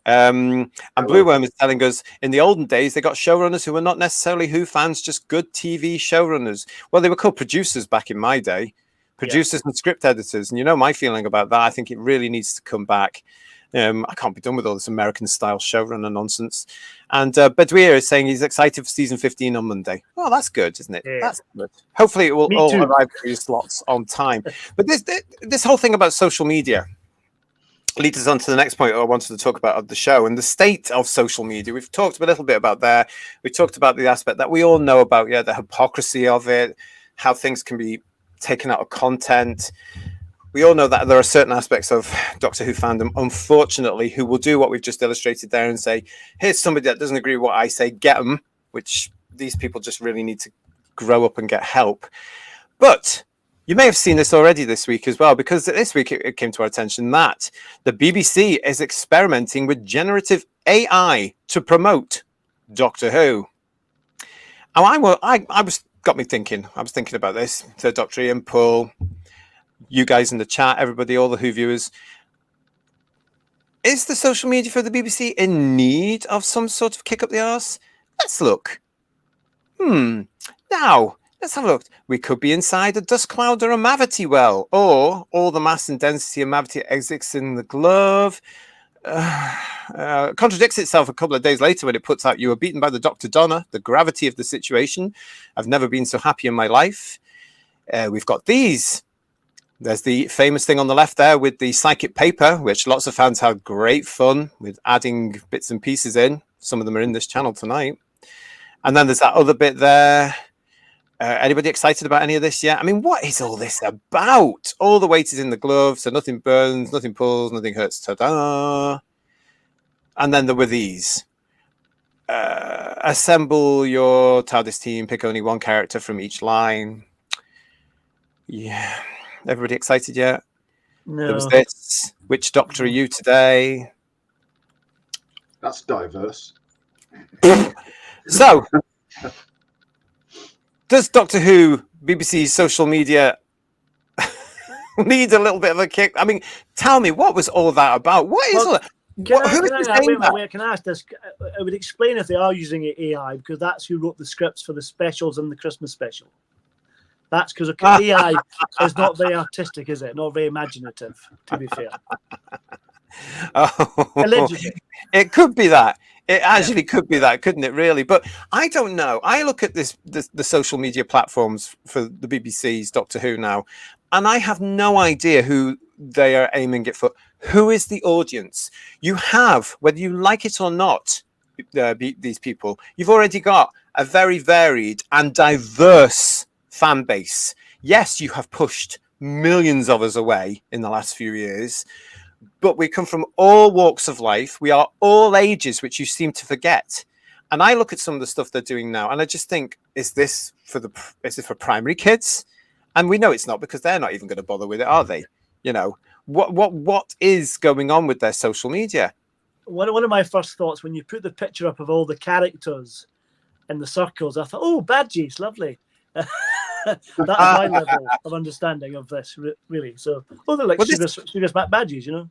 And Blue Worm is telling us in the olden days, they got showrunners who were not necessarily Who fans, just good TV showrunners. Well, they were called producers back in my day, producers and script editors. And you know my feeling about that. I think it really needs to come back. I can't be done with all this American style showrunner nonsense. And Bedouir is saying he's excited for season 15 on Monday. Oh, that's good, isn't it? Yeah. That's good. Hopefully it will all arrive for your slots on time. But this whole thing about social media leads us on to the next point I wanted to talk about of the show and the state of social media. We've talked a little bit about that. We talked about the aspect that we all know about, the hypocrisy of it, how things can be taken out of content. We all know that there are certain aspects of Doctor Who fandom, unfortunately, who will do what we've just illustrated there and say, here's somebody that doesn't agree with what I say, get them, which these people just really need to grow up and get help. But you may have seen this already this week as well, because this week it came to our attention that the BBC is experimenting with generative AI to promote Doctor Who. And I was thinking about this. So Dr. Ian, Paul, you guys in the chat, everybody, all the Who viewers. Is the social media for the BBC in need of some sort of kick up the arse? Let's look. Now, let's have a look. We could be inside a dust cloud or a Mavity well, or all the mass and density of Mavity exits in the glove. Contradicts itself a couple of days later when it puts out, you were beaten by the Dr. Donna, the gravity of the situation. I've never been so happy in my life. We've got these. There's the famous thing on the left there with the psychic paper, which lots of fans had great fun with adding bits and pieces in. Some of them are in this channel tonight. And then there's that other bit there. Anybody excited about any of this yet? I mean, what is all this about? All the weight is in the glove, so nothing burns, nothing pulls, nothing hurts. Ta-da! And then there were these. Assemble your TARDIS team, pick only one character from each line. Yeah. Everybody excited yet? No. There was this. Which Doctor are you today? That's diverse. So, does Doctor Who, BBC's social media, need a little bit of a kick? I mean, tell me, what was all that about? What is all that? Can I ask this? I would explain if they are using AI, because that's who wrote the scripts for the specials and the Christmas special. That's because AI is not very artistic, is it? Not very imaginative, to be fair. Oh, Allegedly. it could be that. It actually could be that, couldn't it? Really, but I don't know. I look at the social media platforms for the BBC's Doctor Who now, and I have no idea who they are aiming it for. Who is the audience? You have, whether you like it or not, these people. You've already got a very varied and diverse fan base. Yes, you have pushed millions of us away in the last few years. But we come from all walks of life. We are all ages, which you seem to forget. And I look at some of the stuff they're doing now, and I just think, is this for primary kids? And we know it's not, because they're not even going to bother with it, are they? You know, what is going on with their social media? One of my first thoughts when you put the picture up of all the characters in the circles, I thought, oh, badges, lovely. That's my level of understanding of this, really. So, oh, they're like sugar smack badges, you know.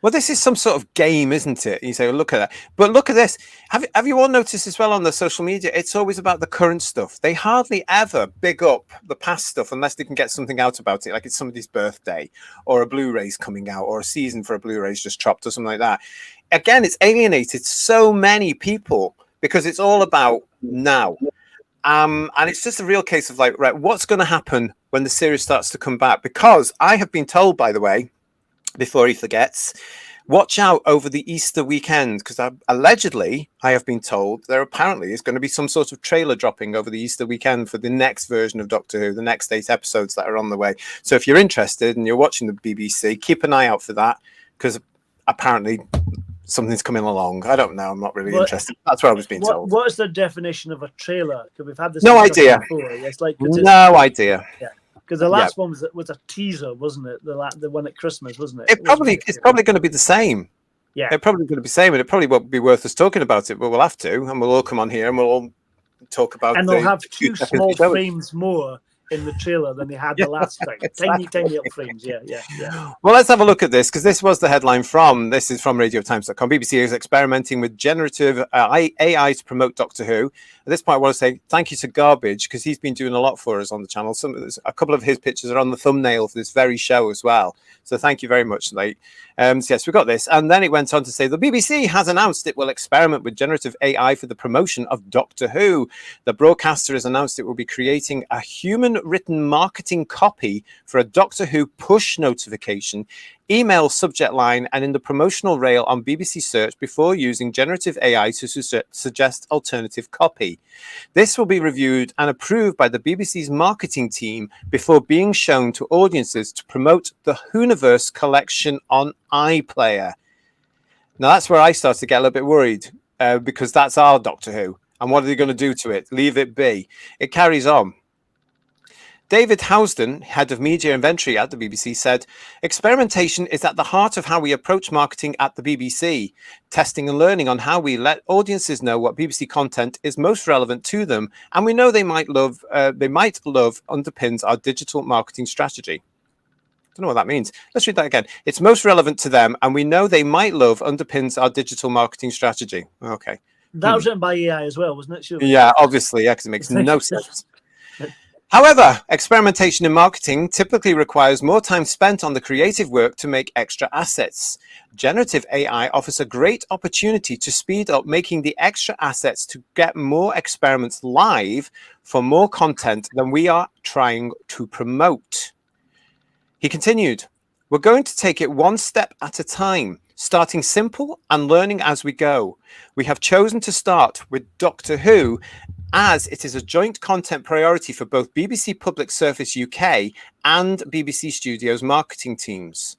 Well, this is some sort of game, isn't it? You say, well, look at that. But look at this. Have you all noticed as well on the social media? It's always about the current stuff. They hardly ever big up the past stuff unless they can get something out about it, like it's somebody's birthday or a Blu-ray's coming out or a season for a Blu-ray's just dropped or something like that. Again, it's alienated so many people because it's all about now. And it's just a real case of like, right, what's going to happen when the series starts to come back? Because I have been told, by the way, before he forgets, watch out over the Easter weekend, because allegedly I have been told there apparently is going to be some sort of trailer dropping over the Easter weekend for the next version of Doctor Who, the next 8 episodes that are on the way. So if you're interested and you're watching the BBC, keep an eye out for that, because apparently something's coming along. I don't know. I'm not really interested. That's what I was being told. What is the definition of a trailer? Because we've had this. No idea. Before. It's like no idea. Yeah. Because the last one was a teaser, wasn't it? The one at Christmas, wasn't it? It's probably going to be the same. Yeah, it's probably going to be the same, and it probably won't be worth us talking about it, but we'll have to, and we'll all come on here and we'll all talk about. And they'll have 2 small frames more in the trailer than they had the last time. Exactly. Tiny little frames. Yeah. Well, let's have a look at this, because this was the headline from radiotimes.com. BBC is experimenting with generative AI to promote Doctor Who. At this point, I want to say thank you to Garbage, because he's been doing a lot for us on the channel. A couple of his pictures are on the thumbnail for this very show as well. So thank you very much, Nate. So yes, we got this. And then it went on to say the BBC has announced it will experiment with generative AI for the promotion of Doctor Who. The broadcaster has announced it will be creating a human-written marketing copy for a Doctor Who push notification, email subject line, and in the promotional rail on BBC Search before using generative AI to suggest alternative copy. This will be reviewed and approved by the BBC's marketing team before being shown to audiences to promote the Whoniverse collection on iPlayer. Now, that's where I start to get a little bit worried, because that's our Doctor Who. And what are they going to do to it? Leave it be. It carries on. David Housden, head of media inventory at the BBC, said, experimentation is at the heart of how we approach marketing at the BBC, testing and learning on how we let audiences know what BBC content is most relevant to them, and we know they might love underpins our digital marketing strategy. I don't know what that means. Let's read that again. It's most relevant to them, and we know they might love underpins our digital marketing strategy. Okay. That was written by AI as well, wasn't it? Sure. Yeah, obviously, because it makes no sense. However, experimentation in marketing typically requires more time spent on the creative work to make extra assets. Generative AI offers a great opportunity to speed up making the extra assets to get more experiments live for more content than we are trying to promote. He continued, we're going to take it one step at a time, starting simple and learning as we go. We have chosen to start with Doctor Who as it is a joint content priority for both BBC Public Service UK and BBC Studios marketing teams.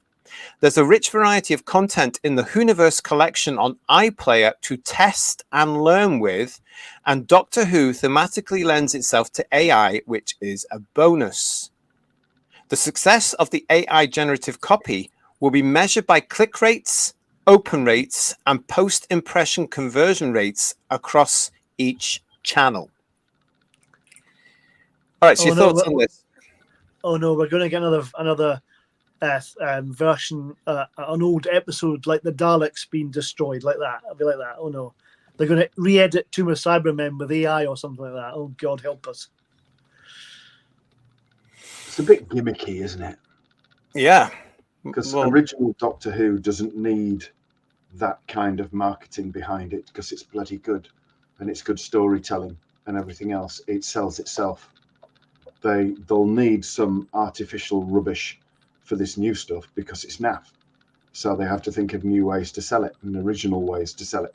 There's a rich variety of content in the Whoniverse collection on iPlayer to test and learn with, and Doctor Who thematically lends itself to AI, which is a bonus. The success of the AI generative copy will be measured by click rates, open rates, and post-impression conversion rates across each channel. All right, so your thoughts on this? Oh no, we're going to get another version, an old episode like the Daleks being destroyed, like that. I'll be like that. Oh no, they're going to re-edit Tomb of Cybermen with AI or something like that. Oh God, help us. It's a bit gimmicky, isn't it? Yeah. Because Well, original Doctor Who doesn't need that kind of marketing behind it, because it's bloody good and it's good storytelling and everything else. It sells itself. They'll need some artificial rubbish for this new stuff because it's naff. So they have to think of new ways to sell it and original ways to sell it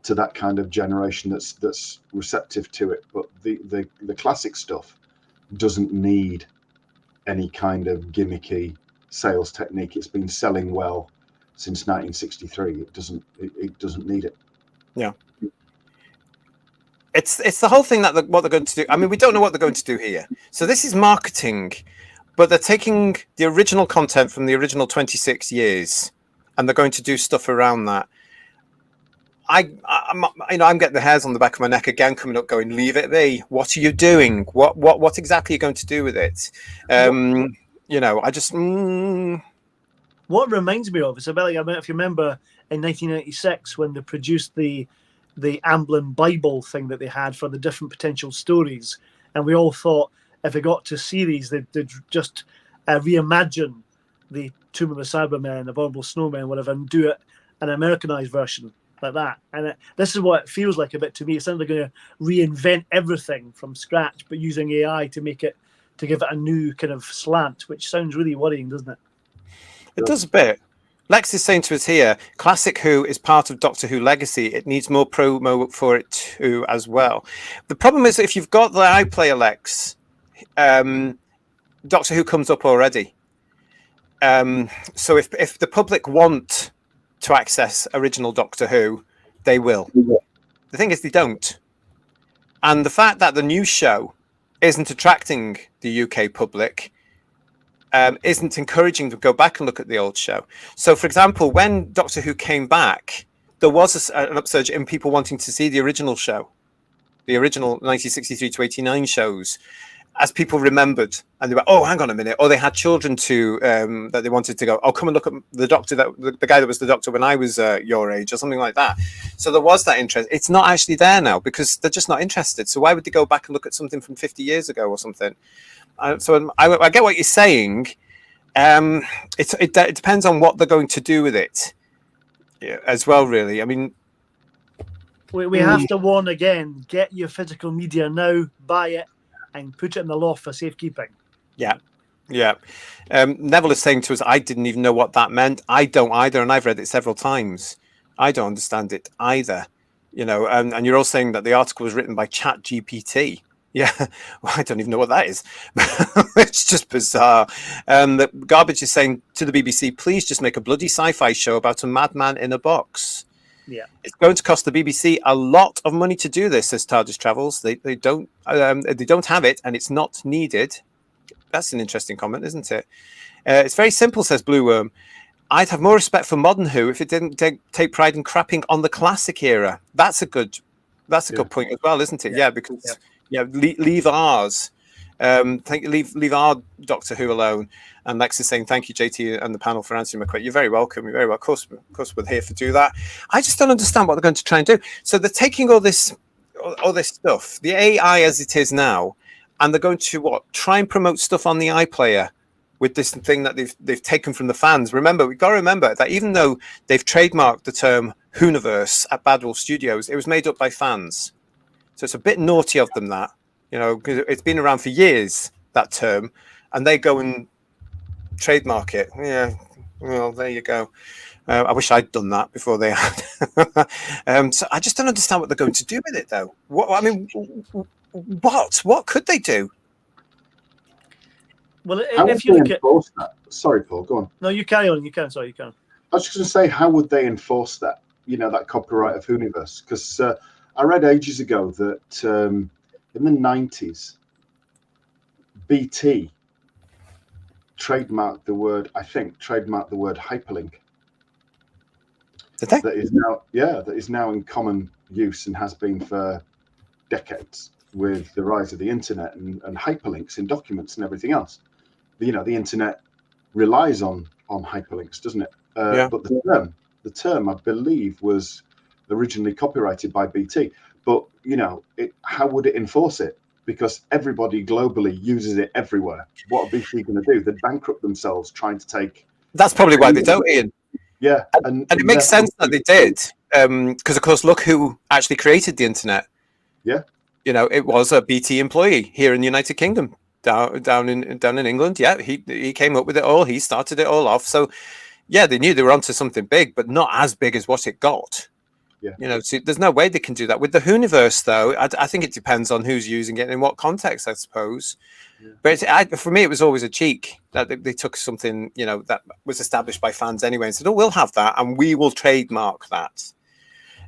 to that kind of generation that's receptive to it. But the classic stuff doesn't need any kind of gimmicky sales technique. It's been selling well since 1963. It doesn't need it. Yeah. It's the whole thing that what they're going to do. I mean, we don't know what they're going to do here. So this is marketing, but they're taking the original content from the original 26 years, and they're going to do stuff around that. I'm getting the hairs on the back of my neck again, coming up, going, leave it be. What are you doing? What exactly are you going to do with it? I just. What it reminds me of is about, if you remember in 1996 when they produced the Amblin Bible thing that they had for the different potential stories, and we all thought if it got to series, they'd just reimagine the Tomb of the Cybermen, the Abominable Snowmen, whatever, and do it an Americanized version like that. And this is what it feels like a bit to me. It sounds like they're going to reinvent everything from scratch, but using AI to give it a new kind of slant, which sounds really worrying, doesn't it? It does a bit. Lex is saying to us here, Classic Who is part of Doctor Who legacy. It needs more promo for it too as well. The problem is if you've got the iPlayer, Lex, Doctor Who comes up already. So if the public want to access original Doctor Who, they will. The thing is they don't. And the fact that the new show isn't attracting the UK public isn't encouraging them to go back and look at the old show. So, for example, when Doctor Who came back, there was an upsurge in people wanting to see the original show, the original 1963 to 89 shows, as people remembered. And they were, oh, hang on a minute. Or they had children that they wanted to go, oh, come and look at the Doctor, the guy that was the Doctor when I was your age, or something like that. So there was that interest. It's not actually there now because they're just not interested. So why would they go back and look at something from 50 years ago or something? So I get what you're saying. It depends on what they're going to do with it as well, really. I mean, we have to warn again, get your physical media now, buy it, and put it in the loft for safekeeping. Yeah. Neville is saying to us, I didn't even know what that meant. I don't either, and I've read it several times. I don't understand it either. And you're all saying that the article was written by ChatGPT. Yeah, well, I don't even know what that is. It's just bizarre. The Garbage is saying to the BBC, please just make a bloody sci-fi show about a madman in a box. Yeah, it's going to cost the BBC a lot of money to do this, says TARDIS Travels. They don't have it, and it's not needed. That's an interesting comment, isn't it? It's very simple, says Blue Worm. I'd have more respect for modern Who if it didn't take pride in crapping on the classic era. That's a good point as well, isn't it? Yeah, because. Yeah, leave ours. Leave our Doctor Who alone. And Lex is saying, thank you, JT and the panel, for answering my question. You're very welcome. You're very well. Of course, we're here to do that. I just don't understand what they're going to try and do. So they're taking all this stuff, the AI as it is now, and they're going to try and promote stuff on the iPlayer with this thing that they've taken from the fans. Remember, we've got to remember that even though they've trademarked the term Whoniverse at Badwell Studios, it was made up by fans. So it's a bit naughty of them that, because it's been around for years, that term, and they go and trademark it. Yeah, well, there you go. I wish I'd done that before they had. So I just don't understand what they're going to do with it, though. What could they do? Well, if you look at that? Sorry, Paul, go on. No, you carry on. You can. Sorry, you can. I was just going to say, how would they enforce that? That copyright of Whoniverse, because. I read ages ago that in the 90s, BT trademarked the word hyperlink. Did they? That is now in common use and has been for decades with the rise of the internet and hyperlinks in documents and everything else. The internet relies on hyperlinks, doesn't it? But the term, I believe, was originally copyrighted by BT, but how would it enforce it? because everybody globally uses it everywhere. What are BT going to do? They'd bankrupt themselves trying to take. That's probably why they don't, Ian. Yeah, and it makes sense that they did, because of course, look who actually created the internet. Yeah, it was a BT employee here in the United Kingdom, down in England. Yeah, he came up with it all. He started it all off. So, yeah, they knew they were onto something big, but not as big as what it got. Yeah. So there's no way they can do that with the Whoniverse, though. I think it depends on who's using it and in what context, I suppose. Yeah. But for me, it was always a cheek that they took something, that was established by fans anyway, and said, "Oh, we'll have that, and we will trademark that."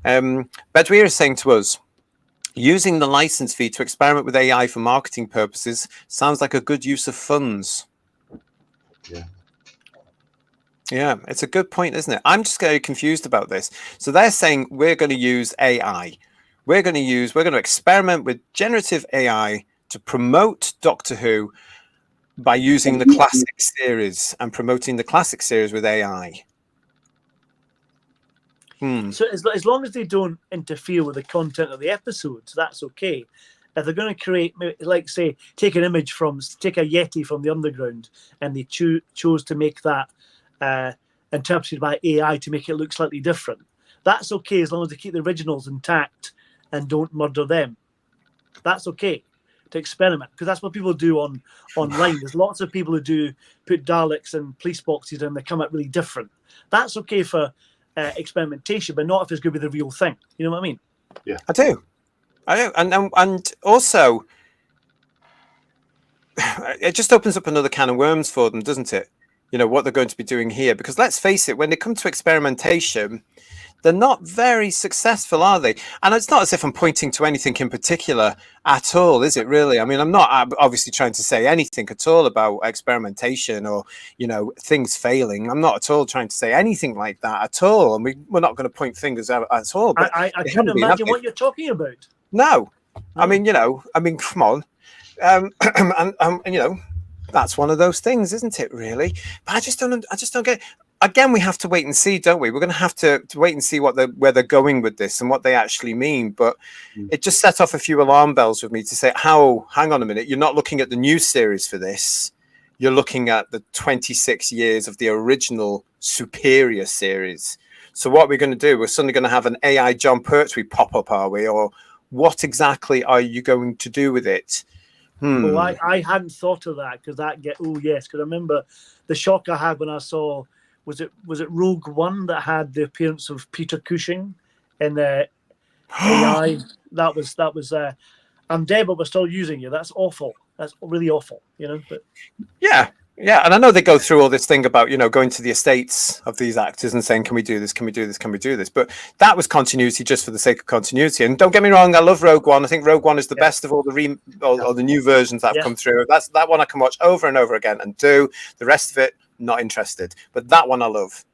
Bedweer is saying to us, using the license fee to experiment with AI for marketing purposes sounds like a good use of funds. Yeah, it's a good point, isn't it? I'm just very confused about this. So they're saying we're going to use AI. We're going to experiment with generative AI to promote Doctor Who by using the classic series and promoting the classic series with AI. So as long as they don't interfere with the content of the episodes, that's okay. If they're going to create, like say, take a Yeti from the underground, and they chose to make that interpreted by AI to make it look slightly different, that's okay as long as they keep the originals intact and don't murder them. That's okay to experiment, because that's what people do online. There's lots of people who put Daleks and police boxes and they come out really different. That's okay for experimentation, but not if it's going to be the real thing. You know what I mean? Yeah, I do. And also, it just opens up another can of worms for them, doesn't it? What they're going to be doing here, because let's face it, when they come to experimentation, they're not very successful, are they? And it's not as if I'm pointing to anything in particular at all, is it really? I mean, I'm not obviously trying to say anything at all about experimentation or, things failing. I'm not at all trying to say anything like that at all. And we're not going to point fingers out at all. But I can't imagine what you're talking about. No. I mean, come on. And that's one of those things, isn't it, really? But I just don't get it. Again, we have to wait and see, don't we? We're going to have to wait and see where they're going with this and what they actually mean. But it just set off a few alarm bells with me to say, hang on a minute, you're not looking at the new series for this. You're looking at the 26 years of the original superior series. So what we're going to do, we're suddenly going to have an AI John Pertwee pop up, are we? Or what exactly are you going to do with it? Well, I hadn't thought of that, because because I remember the shock I had when I saw, was it Rogue One that had the appearance of Peter Cushing in the AI? That was I'm dead, but we're still using you. That's awful. That's really awful, But yeah, and I know they go through all this thing about going to the estates of these actors and saying, can we do this, can we do this, can we do this? But that was continuity just for the sake of continuity. And don't get me wrong, I love Rogue One. I think Rogue One is the best of all the all the new versions that have come through. That one I can watch over and over again and do. The rest of it, not interested. But that one I love.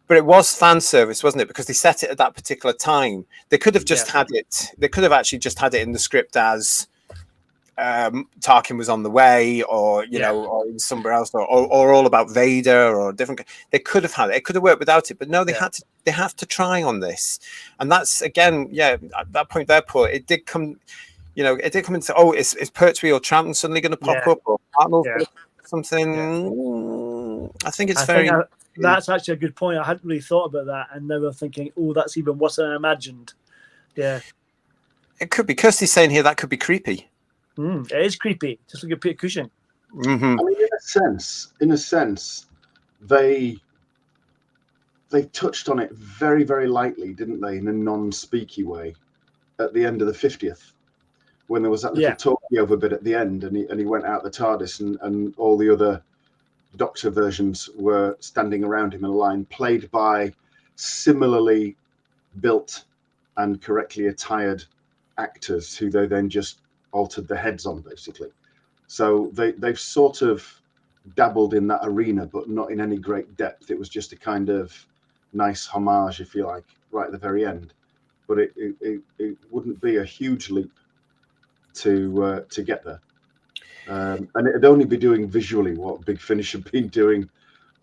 But it was fan service, wasn't it? Because they set it at that particular time. They could have just had it. They could have actually just had it in the script as Tarkin was on the way, or or somewhere else, or all about Vader, or different. They could have had it. It could have worked without it, but no, they had to. They have to try on this, and that's again, at that point there, Paul. It did come, it did come into. Oh, is Pertwee or Troughton suddenly going to pop up, or Arnold something? Yeah. I think it's that's actually a good point. I hadn't really thought about that, and now I'm thinking, oh, that's even worse than I imagined. Yeah, it could be. Kirsty's saying here that could be creepy. It is creepy. Just look at Peter Cushing. Mm-hmm. I mean, in a sense, they touched on it very, very lightly, didn't they? In a non-speaky way, at the end of the 50th, when there was that little talky over bit at the end, and he went out the TARDIS, and all the other Doctor versions were standing around him in a line, played by similarly built and correctly attired actors, who they then just altered the heads on, basically. So they've sort of dabbled in that arena, but not in any great depth. It was just a kind of nice homage, if you like, right at the very end. But it wouldn't be a huge leap to get there. And it'd only be doing visually what Big Finish had been doing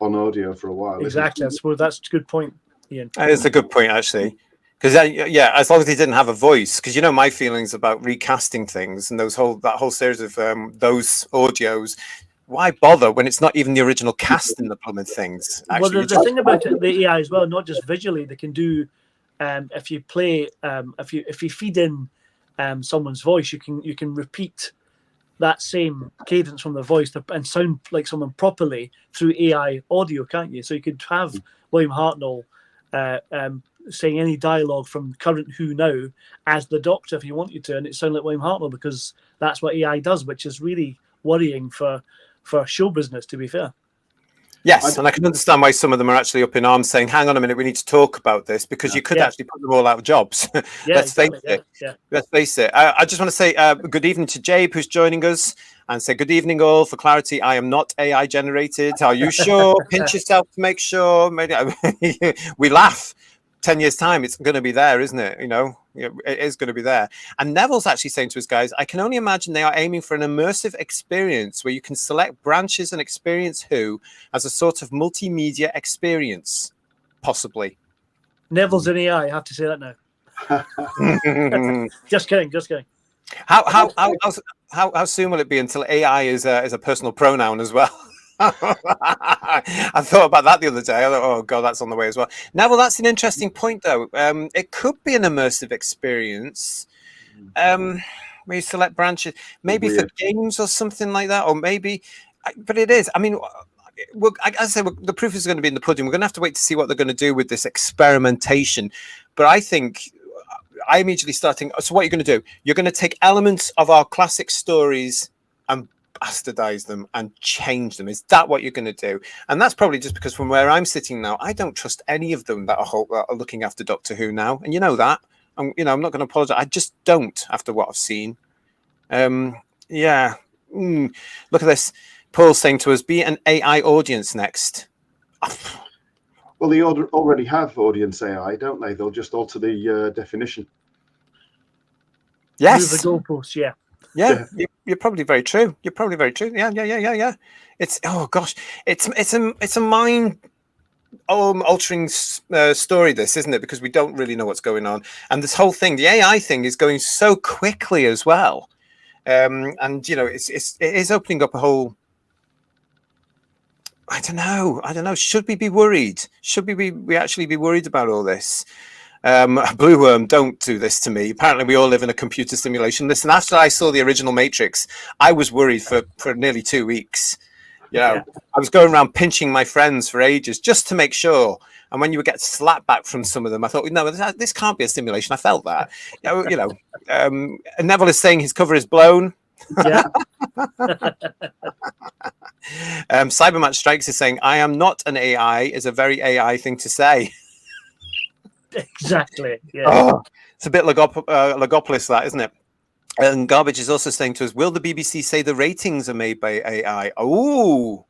on audio for a while. Exactly. I suppose that's a good point, Ian. That is a good point, actually. Because yeah, as long as he didn't have a voice, because you know my feelings about recasting things and that whole series of those audios. Why bother when it's not even the original cast in the plumbing things? Well, Actually, the thing about it, the AI as well, not just visually, they can do. If you play, if you feed in someone's voice, you can repeat that same cadence from the voice and sound like someone properly through AI audio, can't you? So you could have William Hartnell saying any dialogue from current Who Now as the Doctor if you want you to, and it sound like William Hartnell, because that's what AI does, which is really worrying for show business, to be fair. yes, and I can understand why some of them are actually up in arms saying, hang on a minute, we need to talk about this, because you could actually put them all out of jobs. Yeah, Let's exactly. face it. Let's face it. I just want to say good evening to Jabe, who's joining us, and say good evening all. For clarity, I am not AI generated. Are you sure? Pinch yourself to make sure. Maybe we laugh. 10 years time, it's going to be there, isn't it? You know, it is going to be there. And Neville's actually saying to us, guys, I can only imagine they are aiming for an immersive experience where you can select branches and experience Who as a sort of multimedia experience, possibly. Neville's in AI. I have to say that now. Just kidding. How soon will it be until AI is a personal pronoun as well? I thought about that the other day. I thought, oh god, that's on the way as well. Now, well, that's an interesting point, though. It could be an immersive experience where you select branches, maybe for games or something like that, or maybe. But it is. I mean, as I say, the proof is going to be in the pudding. We're going to have to wait to see what they're going to do with this experimentation. But I think I immediately starting. So, what you're going to do? You're going to take elements of our classic stories and bastardize them and change them. Is that what you're going to do? And that's probably just because from where I'm sitting now, I don't trust any of them that are looking after Doctor Who now, and you know that. I'm not going to apologize. I just don't after what I've seen. Yeah. Look at this. Paul's saying to us, be an AI audience next. Well, they already have audience AI, don't they? They'll just alter the definition. Yes. Move the goalposts, yeah. Yeah, you're probably very true. You're probably very true. Yeah. It's it's a mind altering story, this, isn't it? Because we don't really know what's going on, and this whole thing, the AI thing, is going so quickly as well. And you know, it is opening up a whole. I don't know. Should we be worried? Should we actually be worried about all this? Blue Worm, don't do this to me. Apparently we all live in a computer simulation. Listen, after I saw the original Matrix, I was worried for nearly 2 weeks. You know, I was going around pinching my friends for ages just to make sure. And when you would get slapped back from some of them, I thought, no, this can't be a simulation. I felt that. Neville is saying his cover is blown. Yeah. Cybermatch Strikes is saying, I am not an AI is a very AI thing to say. Exactly. Yeah. Oh, it's a bit Logopolis, that, isn't it? And Garbage is also saying to us, will the BBC say the ratings are made by AI? Oh,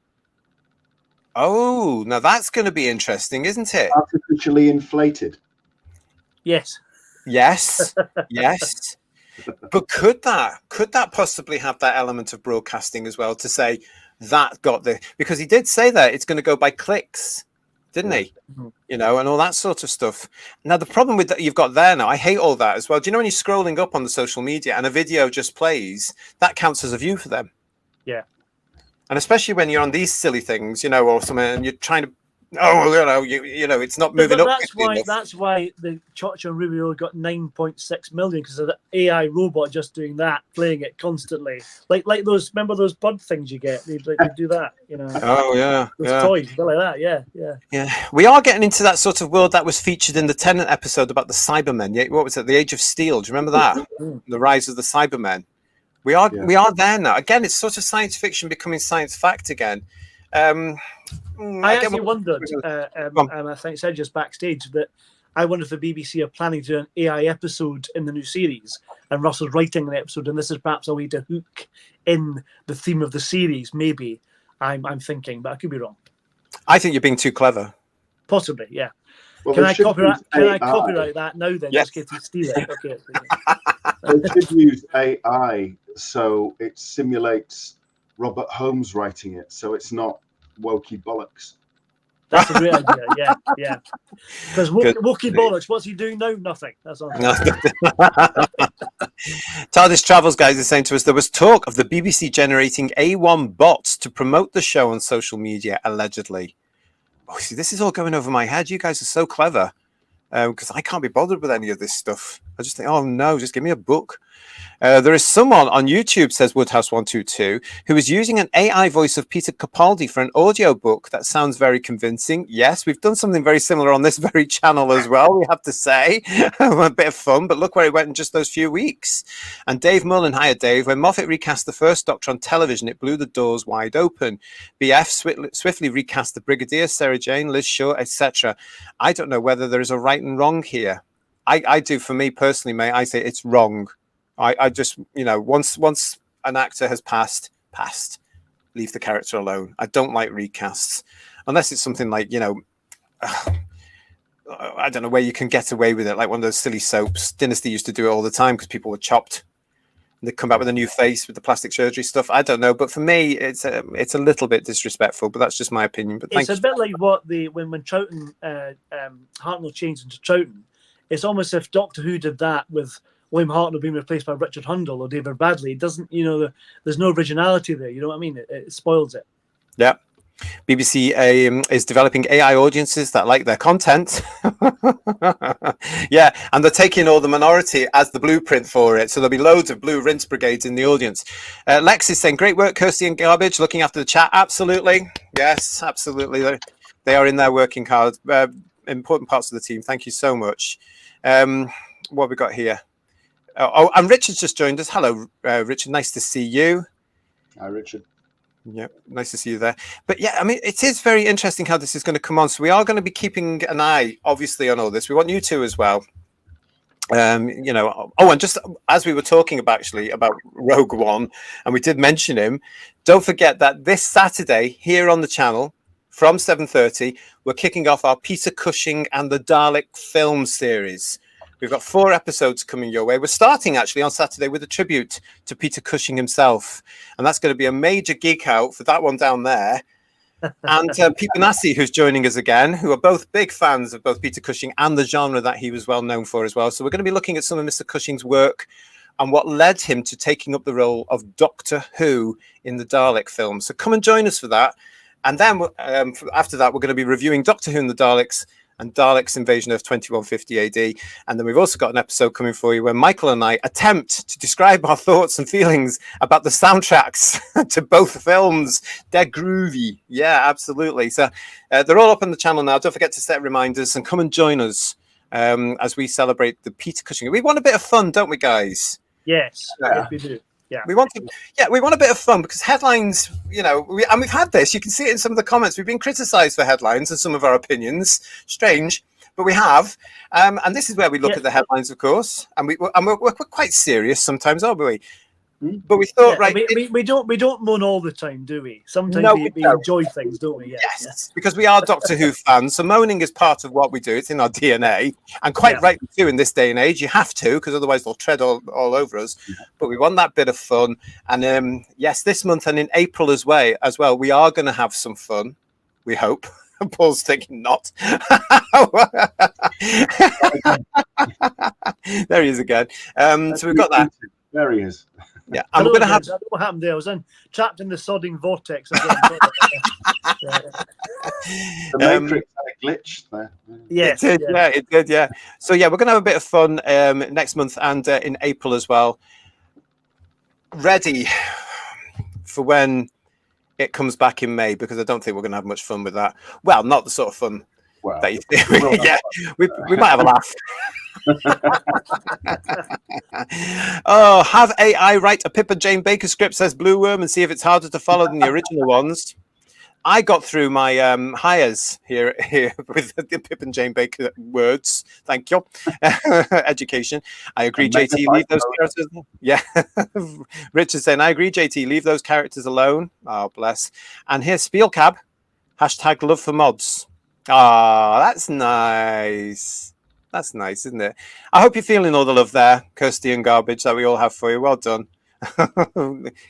now that's going to be interesting, isn't it? Artificially inflated. Yes. But could that possibly have that element of broadcasting as well, to say that got the, because he did say that it's going to go by clicks, didn't he? Mm-hmm. You know, and all that sort of stuff. Now, the problem with that you've got there now, I hate all that as well. Do you know when you're scrolling up on the social media and a video just plays, that counts as a view for them? Yeah. And especially when you're on these silly things, you know, or something, and you're trying to, it's not moving up. That's why the Chocha and Rubio got 9.6 million, because of the AI robot just doing that, playing it constantly, like those. Remember those bud things you get? They do that, you know. Oh yeah, those toys, like that. Yeah. We are getting into that sort of world that was featured in the Tennant episode about the Cybermen. Yeah, what was it? The Age of Steel. Do you remember that? The rise of the Cybermen. We are there now. Again, it's sort of science fiction becoming science fact again. I actually wondered, and I think I said just backstage, that I wonder if the BBC are planning to do an AI episode in the new series, and Russell's writing an episode, and this is perhaps a way to hook in the theme of the series. Maybe I'm thinking, but I could be wrong. I think you're being too clever. Possibly, yeah. Well, Can I copyright that now then? Yes. Just get to steal it. Okay. They should use AI so it simulates Robert Holmes writing it, so it's not wokey bollocks. That's a great idea. Yeah, yeah. Because Wookie Bollocks, what's he doing now? Nothing. That's all. TARDIS Travels guys is saying to us there was talk of the BBC generating A1 bots to promote the show on social media, allegedly. Oh, see, this is all going over my head. You guys are so clever because I can't be bothered with any of this stuff. I just think, oh no, just give me a book. There is someone on YouTube, says Woodhouse122, who is using an AI voice of Peter Capaldi for an audiobook that sounds very convincing. Yes, we've done something very similar on this very channel as well, we have to say. A bit of fun, but look where it went in just those few weeks. And Dave Mullen, hiya Dave, when Moffat recast the first Doctor on television, it blew the doors wide open. BF swiftly recast the Brigadier, Sarah Jane, Liz Shaw, etc. I don't know whether there is a right and wrong here. I do, for me personally, mate, I say it's wrong. I just, you know, once an actor has passed, leave the character alone. I don't like recasts unless it's something like, you know, I don't know where you can get away with it, like one of those silly soaps. Dynasty used to do it all the time because people were chopped and they'd come back with a new face with the plastic surgery stuff. I don't know, but for me, it's a little bit disrespectful, but that's just my opinion. But it's a bit like what when Troughton Hartnell changed into Troughton. It's almost as if Doctor Who did that with William Hartnell being replaced by Richard Hundle or David Bradley. It doesn't, you know, there's no originality there. You know what I mean? It spoils it. Yeah. BBC is developing AI audiences that like their content. Yeah, and they're taking all the minority as the blueprint for it. So there'll be loads of blue rinse brigades in the audience. Lex is saying, great work, Kirsty and Garbage, looking after the chat. Absolutely. Yes, absolutely. They are in there working hard. Important parts of the team. Thank you so much. What have we got here? Oh, and Richard's just joined us. Hello, Richard. Nice to see you. Hi, Richard. Yeah, nice to see you there. But yeah, I mean, it is very interesting how this is going to come on. So we are going to be keeping an eye, obviously, on all this. We want you to as well. You know, oh, and just as we were talking about Rogue One, and we did mention him, don't forget that this Saturday here on the channel from 7:30, we're kicking off our Peter Cushing and the Dalek film series. We've got 4 episodes coming your way. We're starting actually on Saturday with a tribute to Peter Cushing himself. And that's going to be a major geek out for that one down there. And Pete Benassi, who's joining us again, who are both big fans of both Peter Cushing and the genre that he was well known for as well. So we're going to be looking at some of Mr. Cushing's work and what led him to taking up the role of Doctor Who in the Dalek film. So come and join us for that. And then after that, we're going to be reviewing Doctor Who and the Daleks and Daleks' invasion of 2150 AD. And then we've also got an episode coming for you where Michael and I attempt to describe our thoughts and feelings about the soundtracks to both films. They're groovy. Yeah, absolutely. So they're all up on the channel now. Don't forget to set reminders and come and join us as we celebrate the Peter Cushing. We want a bit of fun, don't we, guys? Yes, yeah. We do. Yeah. We want a bit of fun because headlines, you know, and we've had this. You can see it in some of the comments. We've been criticised for headlines and some of our opinions. Strange, but we have. And this is where we look at the headlines, of course. And we're quite serious sometimes, aren't we? But we thought, right, we don't moan all the time, do we? Sometimes we enjoy things, don't we? Yeah. Yes, because we are Doctor Who fans. So moaning is part of what we do. It's in our DNA, and quite rightly too in this day and age. You have to, because otherwise they'll tread all over us. But we want that bit of fun. And yes, this month and in April as well, we are going to have some fun. We hope. Paul's thinking not. There he is again. So we've got that. There he is. Yeah, and we're going to have. I don't know what happened there. I was trapped in the sodding vortex again. The Matrix had a glitch there. Yes, it did. Yeah. So yeah, we're going to have a bit of fun next month and in April as well. Ready for when it comes back in May, because I don't think we're going to have much fun with that. Well, not the sort of fun that you think. Yeah, we might have a laugh. Oh, have AI write a Pip and Jane Baker script, says Blue Worm, and see if it's harder to follow than the original ones. I got through my hires here with the Pip and Jane Baker words. Thank you. Education. I agree, JT. Leave those characters. Yeah. Richard saying, I agree, JT. Leave those characters alone. Oh, bless. And here's Spielcab. # love for mods. Ah, that's nice. That's nice, isn't it? I hope you're feeling all the love there, Kirsty and Garbage, that we all have for you. Well done.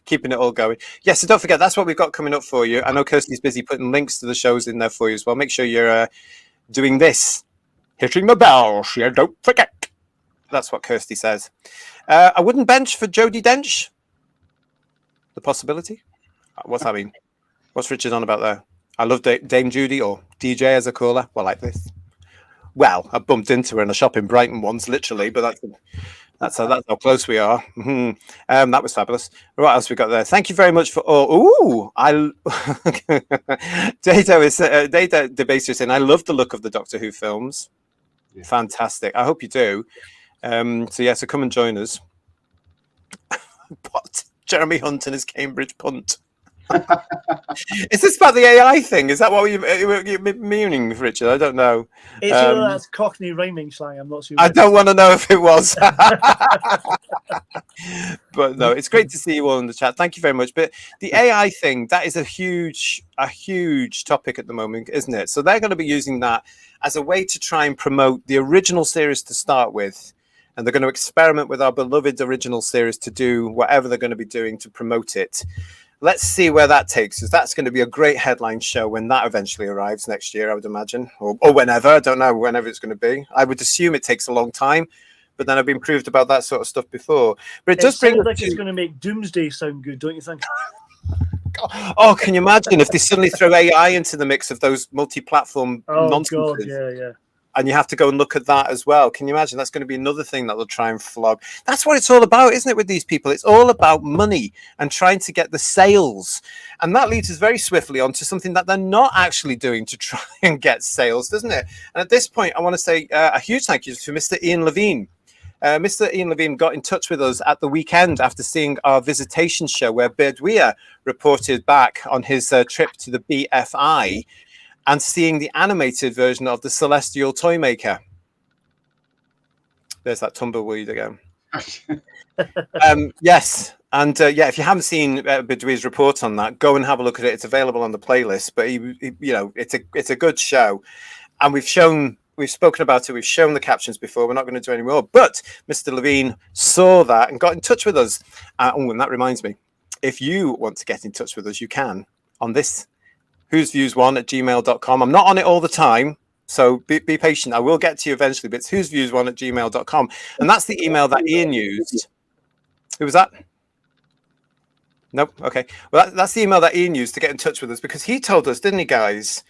Keeping it all going. Yes, so don't forget, that's what we've got coming up for you. I know Kirsty's busy putting links to the shows in there for you as well. Make sure you're doing this. Hitting the bell, yeah, don't forget. That's what Kirsty says. A wooden bench for Jodie Dench? The possibility? What's that mean? What's Richard on about there? I love Dame Judy, or DJ as I call her. Well, like this. Well, I bumped into her in a shop in Brighton once, literally, but that's how close we are. Mm-hmm. That was fabulous. What else we got there? Thank you very much for all. Data Debaser saying, I love the look of the Doctor Who films. Yeah. Fantastic. I hope you do. So come and join us. What? Jeremy Hunt and his Cambridge punt. Is this about the AI thing? Is that what you're meaning, Richard? I don't know. It's that's Cockney rhyming slang. I'm not sure. I don't want to know if it was. But no, it's great to see you all in the chat. Thank you very much. But the AI thing, that is a huge topic at the moment, isn't it? So they're going to be using that as a way to try and promote the original series to start with. And they're going to experiment with our beloved original series to do whatever they're going to be doing to promote it. Let's see where that takes us. That's going to be a great headline show when that eventually arrives next year, I would imagine, or whenever. I don't know whenever it's going to be. I would assume it takes a long time, but then I've been proved about that sort of stuff before. But it does bring like it's going to make Doomsday sound good, don't you think? Oh, can you imagine if they suddenly throw AI into the mix of those multi-platform nonsense? God, yeah. And you have to go and look at that as well. Can you imagine? That's going to be another thing that they'll try and flog. That's what it's all about, isn't it, with these people? It's all about money and trying to get the sales. And that leads us very swiftly onto something that they're not actually doing to try and get sales, doesn't it? And at this point, I want to say a huge thank you to Mr. Ian Levine. Mr. Ian Levine got in touch with us at the weekend after seeing our visitation show where Bedouia reported back on his trip to the BFI and seeing the animated version of the Celestial Toymaker. There's that tumbleweed again. Yes. And if you haven't seen Bedouia's report on that, go and have a look at it. It's available on the playlist. But it's a good show. And we've spoken about it. We've shown the captions before. We're not going to do any more. But Mr. Levine saw that and got in touch with us. And that reminds me, if you want to get in touch with us, you can on this whosviews1@gmail.com. I'm not on it all the time, so be patient. I will get to you eventually, but it's whosviews1@gmail.com. And that's the email that Ian used. Who was that? Nope. Okay. Well, that's the email that Ian used to get in touch with us because he told us, didn't he, guys,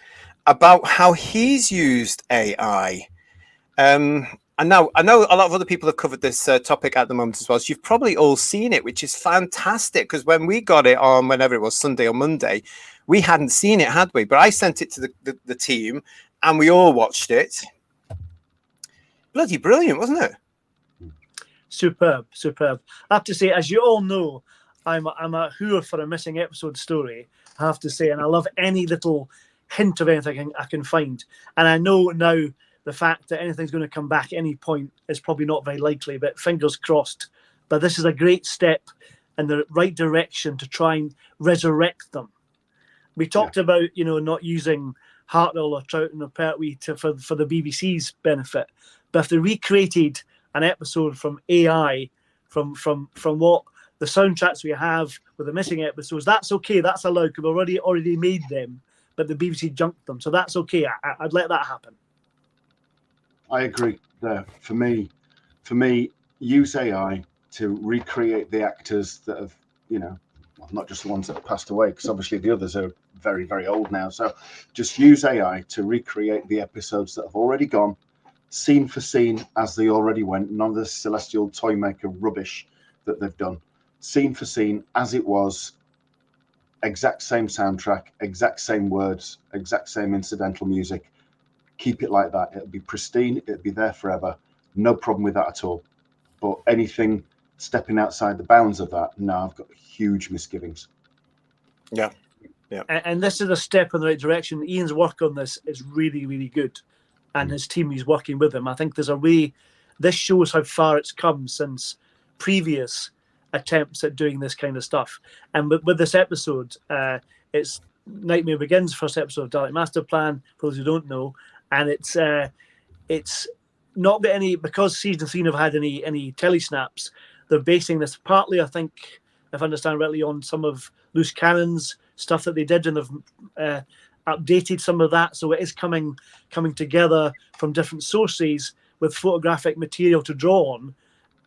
about how he's used AI. And now I know a lot of other people have covered this topic at the moment as well. So you've probably all seen it, which is fantastic because when we got it on whenever it was Sunday or Monday, we hadn't seen it, had we? But I sent it to the team and we all watched it. Bloody brilliant, wasn't it? Superb. I have to say, as you all know, I'm a hooer for a missing episode story, I have to say, and I love any little hint of anything I can find. And I know now the fact that anything's going to come back at any point is probably not very likely, but fingers crossed. But this is a great step in the right direction to try and resurrect them. We talked about, not using Hartnell or Troughton or Pertwee for the BBC's benefit. But if they recreated an episode from AI, from what the soundtracks we have with the missing episodes, that's okay. That's allowed because we've already made them, but the BBC junked them. So that's okay. I'd let that happen. I agree there. For me, use AI to recreate the actors that have, not just the ones that have passed away, because obviously the others are very, very old now. So just use AI to recreate the episodes that have already gone, scene for scene as they already went. None of the Celestial Toymaker rubbish that they've done. Scene for scene as it was, exact same soundtrack, exact same words, exact same incidental music. Keep it like that. It'll be pristine. It'll be there forever. No problem with that at all. But anything stepping outside the bounds of that, no, I've got huge misgivings. Yeah. And this is a step in the right direction. Ian's work on this is really, really good. And his team is working with him. I think there's a way, this shows how far it's come since previous attempts at doing this kind of stuff. And with this episode, it's Nightmare Begins, first episode of Dalek Master Plan, for those who don't know. And it's not got any, because season 3 never had any telesnaps, they're basing this partly, I think, if I understand rightly, on some of Loose Cannon's stuff that they did, and they've updated some of that, so it is coming together from different sources with photographic material to draw on.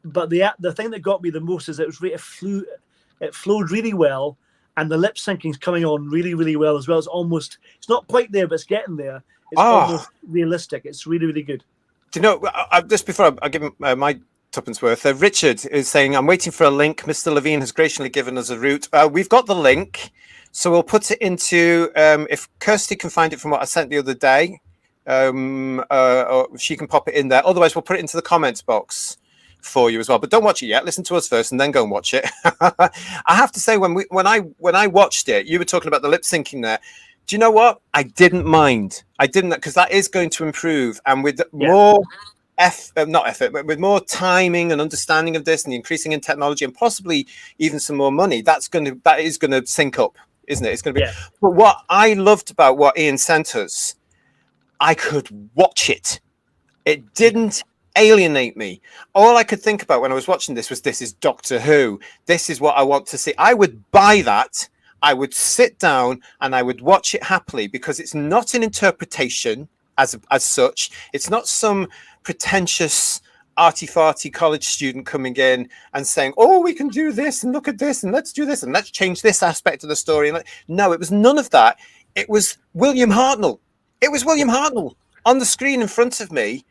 But the thing that got me the most is it flowed really well, and the lip syncing is coming on really, really well as well. It's not quite there, but it's getting there. It's almost realistic. It's really, really good. Do you know, just before I give him my tuppence worth, Richard is saying, I'm waiting for a link. Mr. Levine has graciously given us a route. We've got the link, so we'll put it into, if Kirsty can find it from what I sent the other day, or she can pop it in there. Otherwise, we'll put it into the comments box for you as well. But don't watch it yet. Listen to us first and then go and watch it. I have to say, when I watched it, you were talking about the lip syncing there. Do you know what? I didn't mind. I didn't, because that is going to improve. And with more not effort, but with more timing and understanding of this and the increasing in technology and possibly even some more money, that is going to sync up, isn't it? It's going to be. But what I loved about what Ian sent us, I could watch it. It didn't alienate me. All I could think about when I was watching this was, this is Doctor Who. This is what I want to see. I would buy that. I would sit down and I would watch it happily, because it's not an interpretation as such. It's not some pretentious arty-farty college student coming in and saying, oh, we can do this and look at this and let's do this and let's change this aspect of the story. No, it was none of that. It was William Hartnell. It was William Hartnell on the screen in front of me.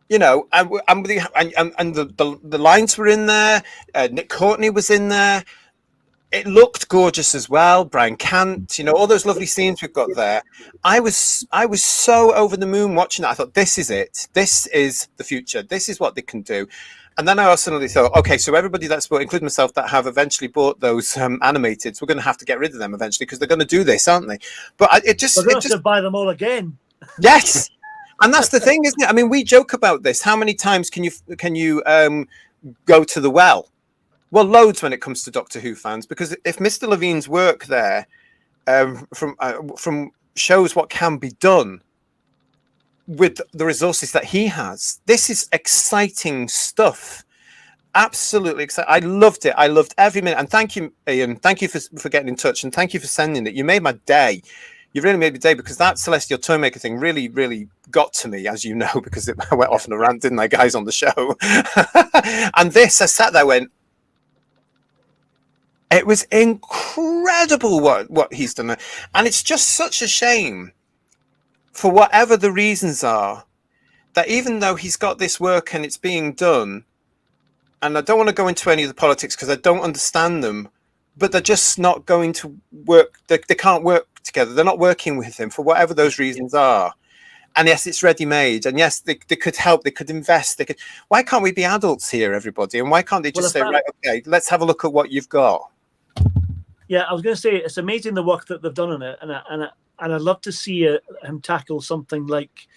You know, and the lines were in there. Nick Courtney was in there. It looked gorgeous as well. Brian Cant, you know, all those lovely scenes we've got there. I was so over the moon watching it. I thought, this is it. This is the future. This is what they can do. And then I also suddenly thought, okay, so everybody that's bought, including myself, that have eventually bought those animated, we're going to have to get rid of them eventually, because they're going to do this, aren't they? But we're going to have to buy them all again. Yes. And that's the thing, isn't it? I mean, we joke about this. How many times can you go to the well? Well, loads when it comes to Doctor Who fans, because if Mr. Levine's work there from shows what can be done with the resources that he has, this is exciting stuff. Absolutely exciting. I loved it. I loved every minute. And thank you, Ian. Thank you for getting in touch, and thank you for sending it. You made my day. You really made my day, because that Celestial Toymaker thing really, really got to me, as you know, because I went off on a rant, didn't I, guys, on the show? And this, I sat there, went, it was incredible what he's done. And it's just such a shame, for whatever the reasons are, that even though he's got this work and it's being done, and I don't want to go into any of the politics because I don't understand them, but they're just not going to work. They can't work together. They're not working with him for whatever those reasons are. And yes, it's ready-made. And yes, they could help. They could invest. They could. Why can't we be adults here, everybody? And why can't they just say, right, okay, let's have a look at what you've got? Yeah, I was going to say, it's amazing the work that they've done on it. And I'd love to see him tackle something like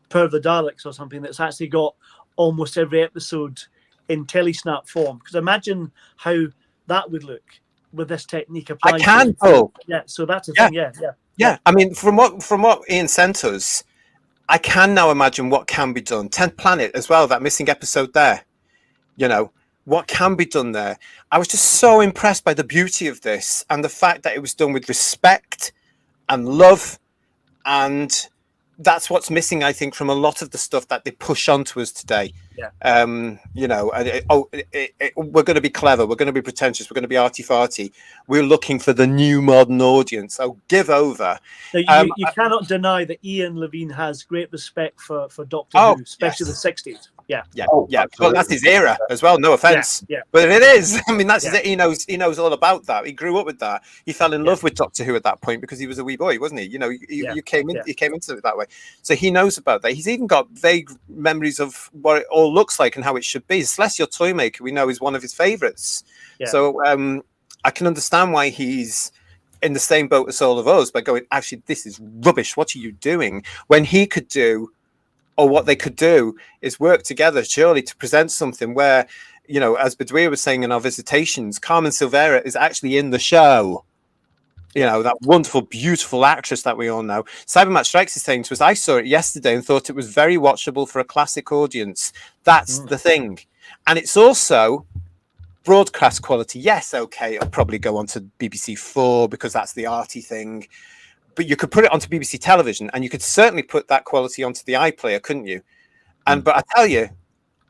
Per the Daleks or something that's actually got almost every episode in telesnap form. Because imagine how that would look with this technique applied. I can, Paul. Yeah, so that's the thing. Yeah. I mean, from what Ian sent us, I can now imagine what can be done. 10th Planet as well, that missing episode there. You know, what can be done there. I was just so impressed by the beauty of this and the fact that it was done with respect and love, and that's what's missing, I think, from a lot of the stuff that they push onto us today. Yeah. You know, we're going to be clever, we're going to be pretentious, we're going to be arty-farty. We're looking for the new modern audience. Oh, give over. Now, you cannot deny that Ian Levine has great respect for Doctor Who, especially the 60s. Yeah. Well, that's his era as well. No offense, but it is. I mean, that's his, he knows all about that. He grew up with that. He fell in love with Doctor Who at that point because he was a wee boy, wasn't he? You know, you came into it that way, so he knows about that. He's even got vague memories of what it all looks like and how it should be. Celestial Toymaker, we know, is one of his favorites. So I can understand why he's in the same boat as all of us by going, actually, this is rubbish. What are you doing? When he could do, or what they could do, is work together, surely, to present something where, you know, as Badweir was saying in our visitations, Carmen Silvera is actually in the show. You know, that wonderful, beautiful actress that we all know. Cybermat Strikes is saying to us, I saw it yesterday and thought it was very watchable for a classic audience. That's the thing. And it's also broadcast quality, yes, okay, it'll probably go on to BBC 4 because that's the arty thing. But you could put it onto BBC television, and you could certainly put that quality onto the iPlayer, couldn't you? And but I tell you,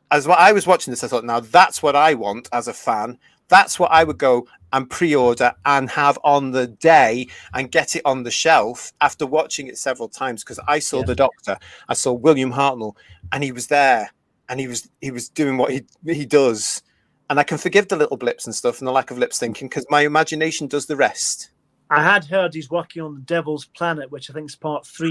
as what I was watching this, I thought, now that's what I want as a fan. That's what I would go and pre-order and have on the day and get it on the shelf after watching it several times, because I saw the Doctor, I saw William Hartnell, and he was there, and he was doing what he does, and I can forgive the little blips and stuff and the lack of lip syncing because my imagination does the rest. I had heard he's working on the Devil's Planet, which I think is part 3.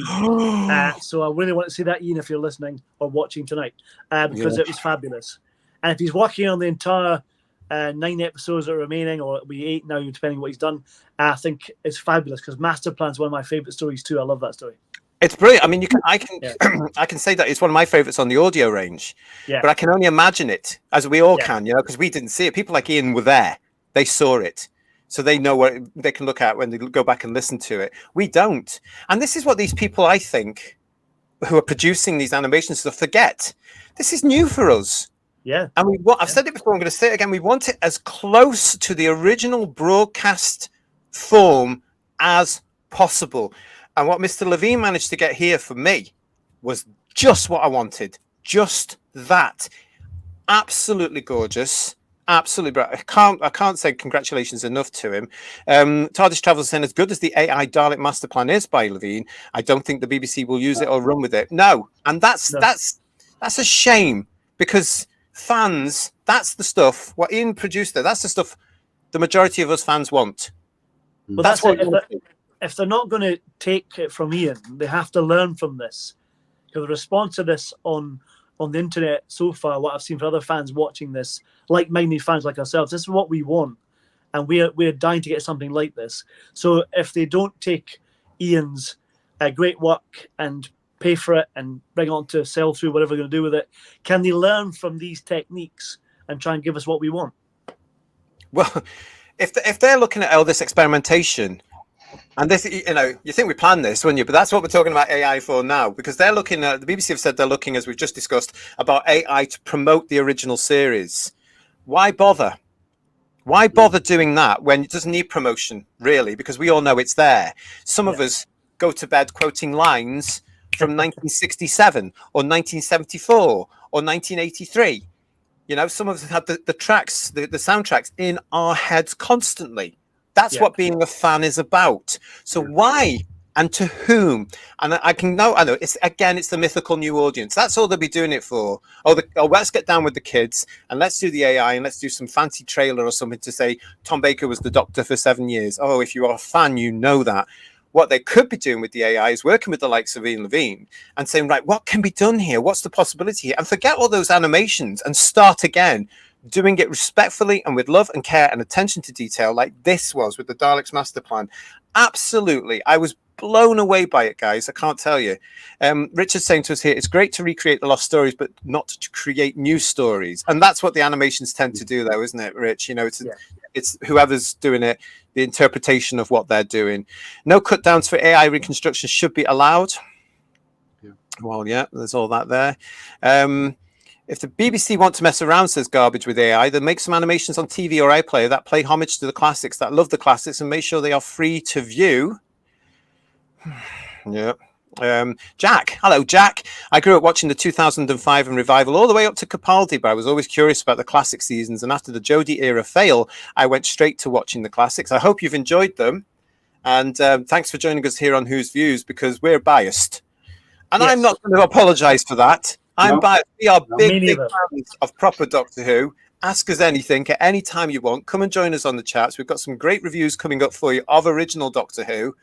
So I really want to see that, Ian, if you're listening or watching tonight, because it was fabulous. And if he's working on the entire 9 episodes that are remaining, or it'll be 8 now, depending on what he's done, I think it's fabulous because Master Plan is one of my favourite stories too. I love that story. It's brilliant. I mean, I can say that it's one of my favourites on the audio range, but I can only imagine it, as we all can, because we didn't see it. People like Ian were there; they saw it. So they know what they can look at when they go back and listen to it. We don't. And this is what these people, I think, who are producing these animations stuff forget. This is new for us. Yeah. And I've said it before, I'm going to say it again. We want it as close to the original broadcast form as possible. And what Mr. Levine managed to get here for me was just what I wanted. Just that. Absolutely gorgeous. Absolutely, but I can't say congratulations enough to him. TARDIS Travels saying, as good as the AI Dalek Master Plan is by Levine, I don't think the BBC will use it or run with it. No, and that's a shame, because fans, that's the stuff. What Ian produced there, that's the stuff the majority of us fans want. Well, that's what. If they're not going to take it from Ian, they have to learn from this. Because the response to this on the internet so far, what I've seen for other fans watching this, like-minded fans like ourselves, this is what we want, and we're dying to get something like this. So if they don't take Ian's great work and pay for it and bring it on to sell through, whatever they're going to do with it, can they learn from these techniques and try and give us what we want? Well, if they're looking at all this experimentation, and this, you think we planned this, wouldn't you? But that's what we're talking about AI for now, because they're looking at, the BBC have said they're looking, as we've just discussed, about AI to promote the original series. Why bother? Why bother doing that when it doesn't need promotion, really? Because we all know it's there. Some of us go to bed quoting lines from 1967 or 1974 or 1983. Some of us have the tracks, the soundtracks in our heads constantly. That's what being a fan is about. So why and to whom? And I know it's the mythical new audience. That's all they'll be doing it for. Let's get down with the kids and let's do the AI and let's do some fancy trailer or something to say Tom Baker was the Doctor for 7 years. Oh, if you are a fan, you know that. What they could be doing with the AI is working with the likes of Ian Levine and saying, right, what can be done here? What's the possibility here? And forget all those animations and start again, doing it respectfully and with love and care and attention to detail, like this was with the Daleks Master Plan. Absolutely. I was blown away by it, guys. I can't tell you. Richard's saying to us here, it's great to recreate the lost stories, but not to create new stories. And that's what the animations tend to do, though, isn't it, Rich? It's whoever's doing it, the interpretation of what they're doing. No cut downs for AI reconstruction should be allowed. Well, there's all that there. If the BBC want to mess around, says Garbage, with AI, then make some animations on TV or iPlayer that play homage to the classics, that love the classics, and make sure they are free to view. Jack. Hello, Jack. I grew up watching the 2005 and revival all the way up to Capaldi, but I was always curious about the classic seasons, and after the Jodie era fail, I went straight to watching the classics. I hope you've enjoyed them, and thanks for joining us here on Who's Views, because we're biased. And I'm not going to apologise for that. I'm biased. We are big fans of proper Doctor Who. Ask us anything at any time you want. Come and join us on the chats. We've got some great reviews coming up for you of original Doctor Who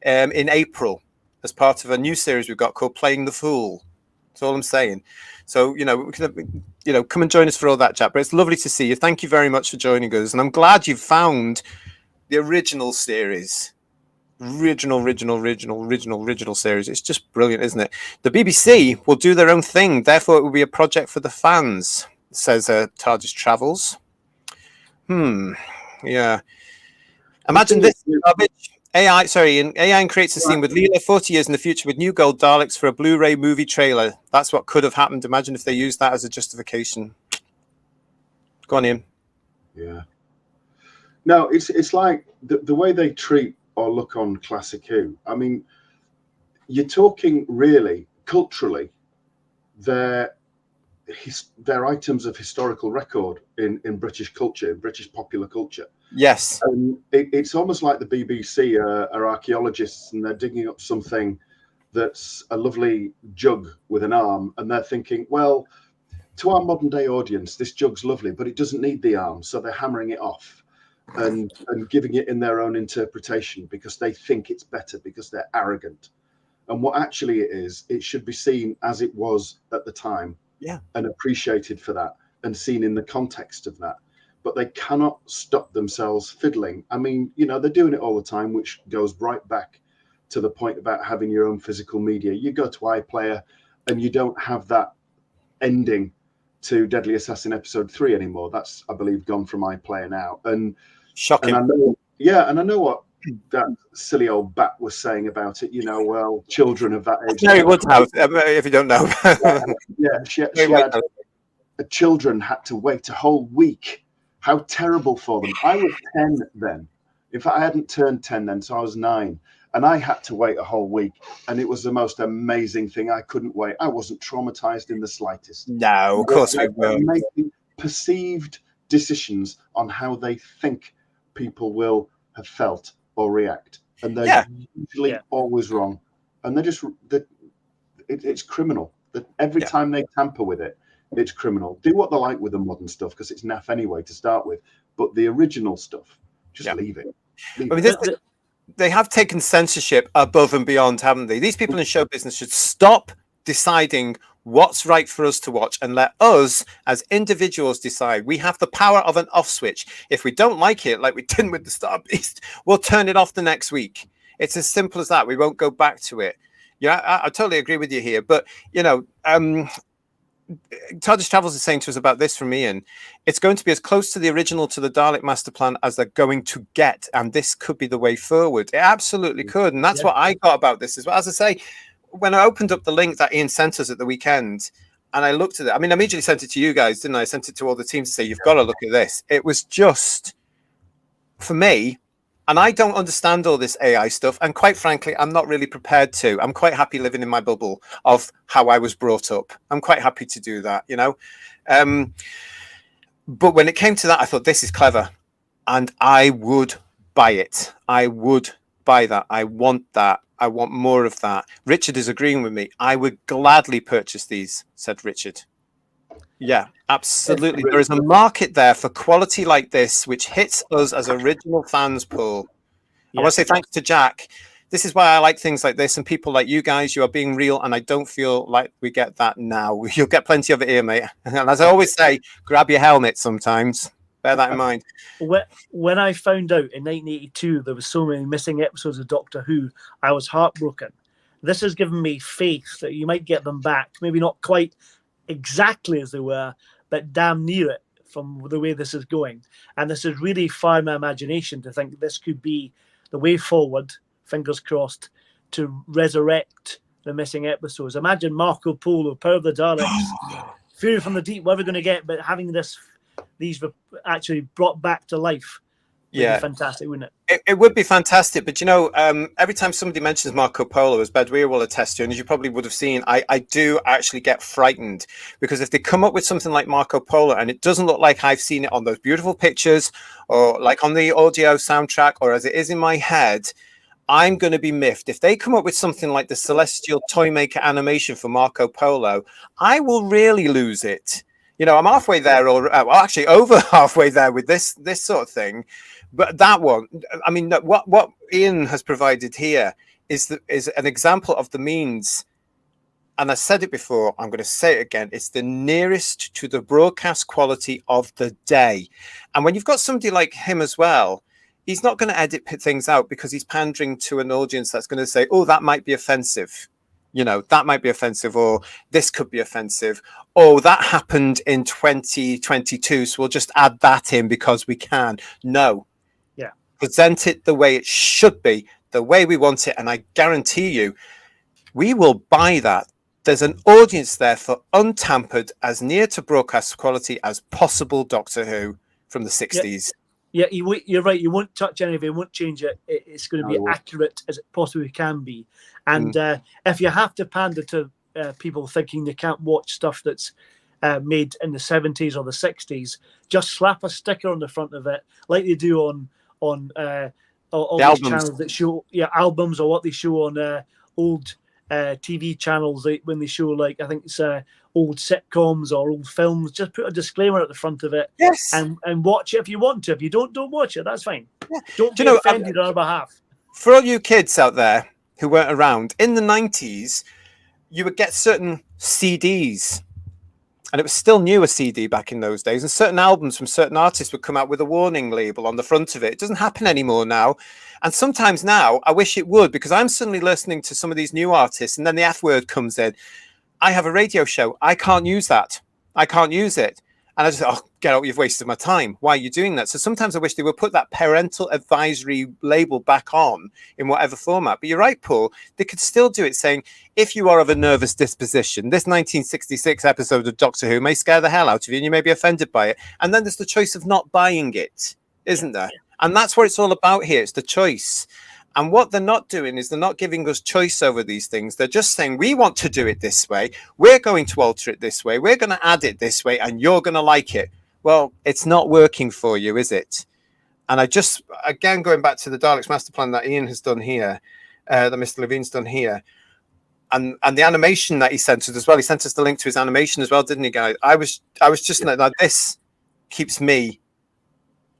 in April as part of a new series we've got called Playing the Fool. That's all I'm saying. So, come and join us for all that chat. But it's lovely to see you. Thank you very much for joining us. And I'm glad you've found the original series. Original series. It's just brilliant, isn't it? The BBC will do their own thing, therefore it will be a project for the fans, says TARDIS Travels. Imagine this garbage. AI creates a scene with Leela 40 years in the future with new gold Daleks for a Blu-ray movie trailer. That's what could have happened. Imagine if they used that as a justification. Go on, Ian. Yeah. No, it's like the way they treat or look on Classic Who. I mean, you're talking really culturally, they're items of historical record in British culture, in British popular culture. Yes. It's almost like the BBC are archaeologists, and they're digging up something that's a lovely jug with an arm, and they're thinking, well, to our modern day audience, this jug's lovely, but it doesn't need the arm, so they're hammering it off and giving it in their own interpretation because they think it's better, because they're arrogant. And what actually it is, it should be seen as it was at the time, and appreciated for that, and seen in the context of that. But they cannot stop themselves fiddling. I mean, you know, they're doing it all the time, which goes right back to the point about having your own physical media. You go to iPlayer and you don't have that ending to Deadly Assassin episode 3 anymore. That's, I believe, gone from iPlayer now. And shocking. And I know what that silly old bat was saying about it. You know, well, children of that age. Mary Woodhouse, if you don't know. Children had to wait a whole week. How terrible for them. I was 10 then. In fact, I hadn't turned 10 then, so I was 9. And I had to wait a whole week. And it was the most amazing thing. I couldn't wait. I wasn't traumatized in the slightest. No, of course we weren't. Making perceived decisions on how they think people will have felt or react. And they're usually always wrong. And it's criminal. Every time they tamper with it, it's criminal. Do what they like with the modern stuff because it's naff anyway to start with. But the original stuff, just leave it. They have taken censorship above and beyond, haven't they? These people in show business should stop deciding what's right for us to watch and let us as individuals decide. We have the power of an off switch. If we don't like it, like we did with the Star Beast, we'll turn it off the next week. It's as simple as that. We won't go back to it. Yeah, I totally agree with you here. But, you know, TARDIS Travels is saying to us about this from Ian. It's going to be as close to the original, to the Dalek master plan, as they're going to get, and this could be the way forward. It absolutely could, and that's what I got about this as well. As I say, when I opened up the link that Ian sent us at the weekend, and I looked at it, I mean, I immediately sent it to you guys, didn't I? I sent it to all the teams to say, you've got to look at this. It was just, for me, and I don't understand all this AI stuff. And quite frankly, I'm not really prepared to. I'm quite happy living in my bubble of how I was brought up. I'm quite happy to do that, you know. But when it came to that, I thought, this is clever. And I would buy it. I would buy that. I want that. I want more of that. Richard is agreeing with me. I would gladly purchase these, said Richard. Yeah, absolutely. There is a market there for quality like this, which hits us as original fans, Paul. I want to say thanks to Jack. This is why I like things like this, and people like you guys. You are being real, and I don't feel like we get that now. You'll get plenty of it here, mate. And as I always say, grab your helmet sometimes. Bear that in mind. When I found out in 1982 there was so many missing episodes of Doctor Who, I was heartbroken. This has given me faith that you might get them back. Maybe not quite exactly as they were, but damn near it from the way this is going. And this has really fired my imagination to think this could be the way forward, fingers crossed, to resurrect the missing episodes. Imagine Marco Polo, Power of the Daleks, Fury from the Deep, what are we going to get? But having these actually brought back to life. Would be fantastic, wouldn't it? It would be fantastic, but you know, every time somebody mentions Marco Polo, as Bedweir will attest to, and as you probably would have seen, I do actually get frightened, because if they come up with something like Marco Polo and it doesn't look like I've seen it on those beautiful pictures or like on the audio soundtrack or as it is in my head, I'm going to be miffed. If they come up with something like the Celestial Toymaker animation for Marco Polo, I will really lose it. You know, I'm halfway there, or well, actually over halfway there with this sort of thing. But that one, I mean, what Ian has provided here is an example of the means. And I said it before, I'm going to say it again. It's the nearest to the broadcast quality of the day. And when you've got somebody like him as well, he's not going to edit things out because he's pandering to an audience that's going to say, oh, that might be offensive. You know, that might be offensive, or this could be offensive. Oh, that happened in 2022, so we'll just add that in because we can. No. Yeah. Present it the way it should be, the way we want it, and I guarantee you, we will buy that. There's an audience there for untampered, as near to broadcast quality as possible Doctor Who. from the 60s. Yeah, you're right. You won't touch any of it. You won't change it. It's going to be accurate as it possibly can be. And if you have to pander to people thinking they can't watch stuff that's made in the 70s or the 60s, just slap a sticker on the front of it, like they do on all these channels that show albums, or what they show on old TV channels when they show, like, I think it's old sitcoms or old films. Just put a disclaimer at the front of it, and watch it if you want to. If you don't watch it. That's fine. Yeah. Don't be offended on our behalf. For all you kids out there who weren't around in the 90s, you would get certain CDs, and it was still new, a CD back in those days, and certain albums from certain artists would come out with a warning label on the front of it. It doesn't happen anymore now. And sometimes now I wish it would, because I'm suddenly listening to some of these new artists and then the F word comes in. I have a radio show. I can't use that. I can't use it. And I just, get out, you've wasted my time. Why are you doing that? So sometimes I wish they would put that parental advisory label back on in whatever format. But you're right, Paul. They could still do it saying, if you are of a nervous disposition, this 1966 episode of Doctor Who may scare the hell out of you and you may be offended by it. And then there's the choice of not buying it, isn't there? And that's what it's all about here. It's the choice. And what they're not doing is they're not giving us choice over these things. They're just saying, we want to do it this way. We're going to alter it this way. We're going to add it this way, and you're going to like it. Well, it's not working for you, is it? And I just, again, going back to the Daleks master plan that Ian has done here, that Mr. Levine's done here, and the animation that he sent us as well. He sent us the link to his animation as well, didn't he, guys? I was just like, this keeps me,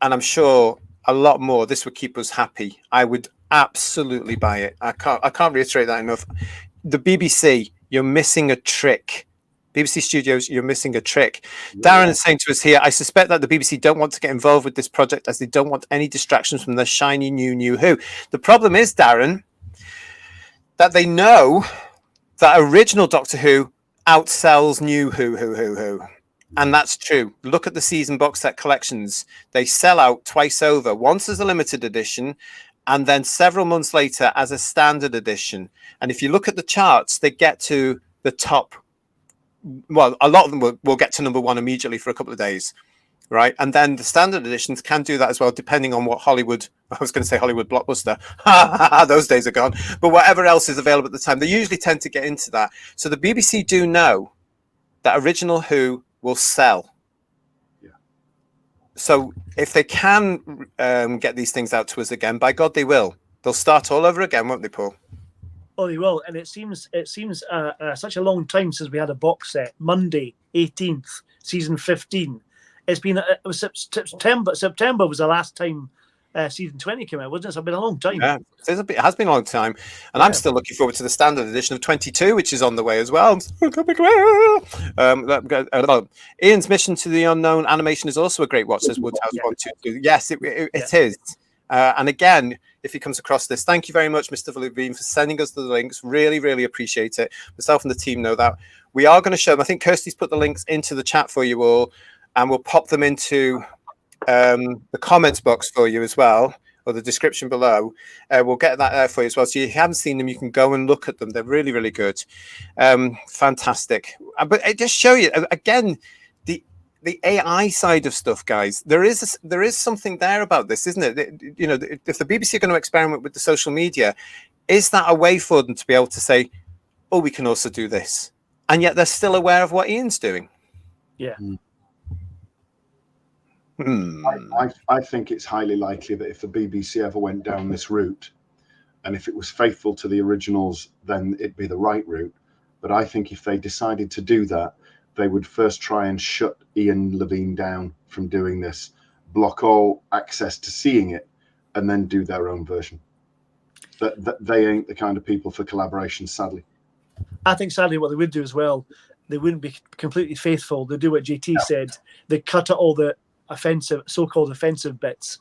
and I'm sure a lot more, this would keep us happy. I would absolutely buy it. I can't reiterate that enough. The BBC, you're missing a trick. BBC Studios, you're missing a trick. Darren is saying to us here, I suspect that the BBC don't want to get involved with this project as they don't want any distractions from the shiny new Who. The problem is, Darren, that they know that original Doctor Who outsells new Who. And that's true. Look at the season box set collections. They sell out twice over, once as a limited edition, and then several months later as a standard edition. And if you look at the charts, they get to the top. Well, a lot of them will get to number one immediately for a couple of days, right? And then the standard editions can do that as well, depending on what Hollywood, I was going to say Hollywood blockbuster. Those days are gone. But whatever else is available at the time, they usually tend to get into that. So the BBC do know that original Who will sell. So if they can get these things out to us again, by God, they will. They'll start all over again, won't they, Paul? Oh, they will. And it seems such a long time since we had a box set. Monday, 18th, season 15. It was September. September was the last time season 20 came out, wasn't it? So it's been a long time. Yeah, it has been a long time. And I'm still looking forward to the standard edition of 22, which is on the way as well. Ian's Mission to the Unknown animation is also a great watch, says Woodhouse 122. Yes, it is. And again, if he comes across this, thank you very much, Mr. Levine, for sending us the links. Really, really appreciate it. Myself and the team know that. We are going to show them. I think Kirsty's put the links into the chat for you all, and we'll pop them into the comments box for you as well, or the description below. We'll get that there for you as well. So if you haven't seen them, you can go and look at them. They're really, really good. Fantastic. But it just show you again the AI side of stuff, guys. There is something there about this, isn't it? You know, if the BBC are going to experiment with the social media, is that a way for them to be able to say, oh, we can also do this, and yet they're still aware of what Ian's doing? Yeah. I think it's highly likely that if the BBC ever went down this route, and if it was faithful to the originals, then it'd be the right route. But I think if they decided to do that, they would first try and shut Ian Levine down from doing this, block all access to seeing it, and then do their own version. That they ain't the kind of people for collaboration, sadly. I think sadly what they would do as well, they wouldn't be completely faithful. They do what JT said. They cut out all the so-called offensive bits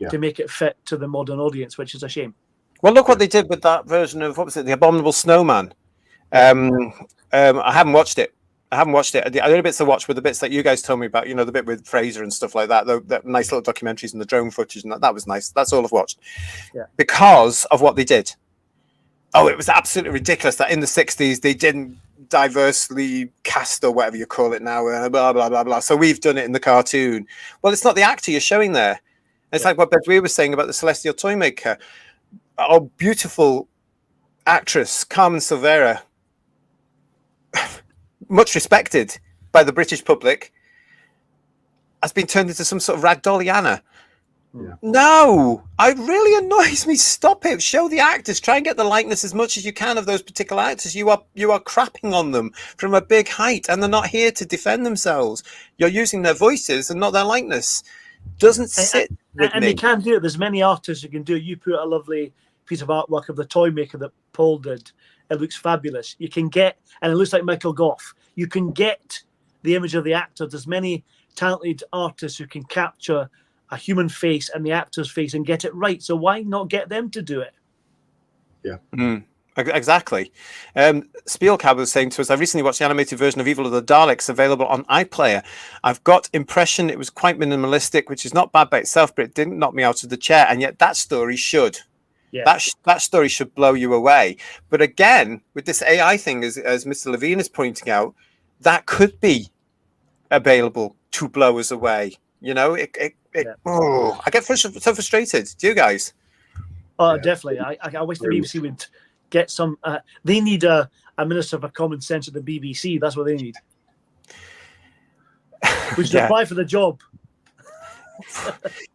to make it fit to the modern audience, which is a shame. Well, look what they did with that version of, what was it, The Abominable Snowman. I haven't watched it. The only bits I watched were the bits that you guys told me about, you know, the bit with Fraser and stuff like that, the nice little documentaries and the drone footage, and that was nice. That's all I've watched. Yeah. Because of what they did. Oh, it was absolutely ridiculous that in the 60s they didn't diversely cast or whatever you call it now, blah, blah, blah, blah. So we've done it in the cartoon. Well, it's not the actor you're showing there. It's like what Bedwe was saying about the Celestial Toymaker. Our beautiful actress, Carmen Silvera, much respected by the British public, has been turned into some sort of ragdolliana. Yeah. No, it really annoys me. Stop it. Show the actors. Try and get the likeness as much as you can of those particular actors. You are crapping on them from a big height, and they're not here to defend themselves. You're using their voices and not their likeness. Doesn't sit with and me. they can do it. There's many artists who can do it. You put a lovely piece of artwork of the toy maker that Paul did. It looks fabulous. You can get, and it looks like Michael Gough. You can get the image of the actor. There's many talented artists who can capture a human face and the actor's face and get it right. So why not get them to do it? Yeah. Exactly. Spielcab was saying to us, I recently watched the animated version of Evil of the Daleks available on iPlayer. I've got impression it was quite minimalistic, which is not bad by itself, but it didn't knock me out of the chair. And yet that story should. Yeah. That story should blow you away. But again, with this AI thing, as Mr. Levine is pointing out, that could be available to blow us away. You know, I get so frustrated. Do you guys? Oh, yeah. Definitely. I wish the BBC would get some. They need a minister for common sense at the BBC. That's what they need. We should apply for the job.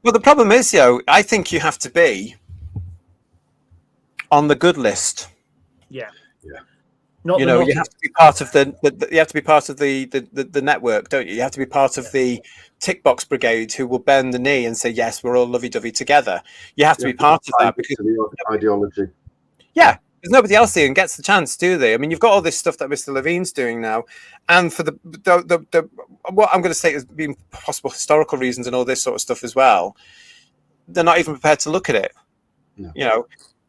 Well, the problem is, I think you have to be on the good list. Yeah. Not you have to be part of you have to be part of the network, don't you? You have to be part of the tick box brigade who will bend the knee and say, yes, we're all lovey-dovey together. You have to be part of that because the ideology. Yeah, there's nobody else here and gets the chance, do they? I mean, you've got all this stuff that Mr. Levine's doing now, and for the what I'm going to say is being possible historical reasons and all this sort of stuff as well. They're not even prepared to look at it. No. You know.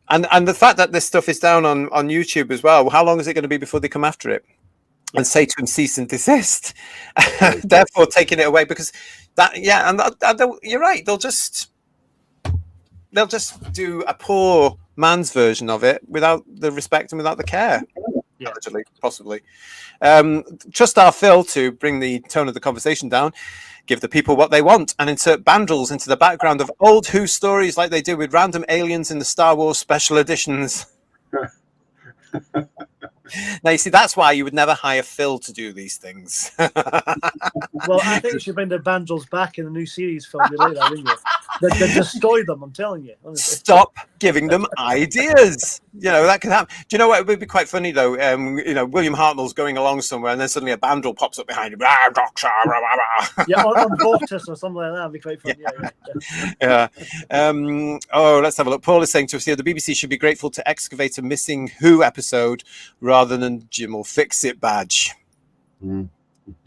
And the fact that this stuff is down on YouTube as well, how long is it going to be before they come after it and say to him, cease and desist, therefore taking it away? Because you're right. They'll just do a poor man's version of it without the respect and without the care. Yeah. Allegedly, possibly. Trust our Phil to bring the tone of the conversation down. Give the people what they want and insert bandrels into the background of old Who stories like they do with random aliens in the Star Wars special editions. Now, you see, that's why you would never hire Phil to do these things. Well, I think you should bring the bandrels back in the new series film. You like that, didn't you? They destroy them, I'm telling you. Honestly. Stop giving them ideas. That could happen. Do you know what? It would be quite funny, though. William Hartnell's going along somewhere and then suddenly a bandrel pops up behind him. Yeah, on Vortis or something like that. That'd be quite fun. Yeah. Let's have a look. Paul is saying to us here, the BBC should be grateful to excavate a missing Who episode rather than Jim will fix it badge.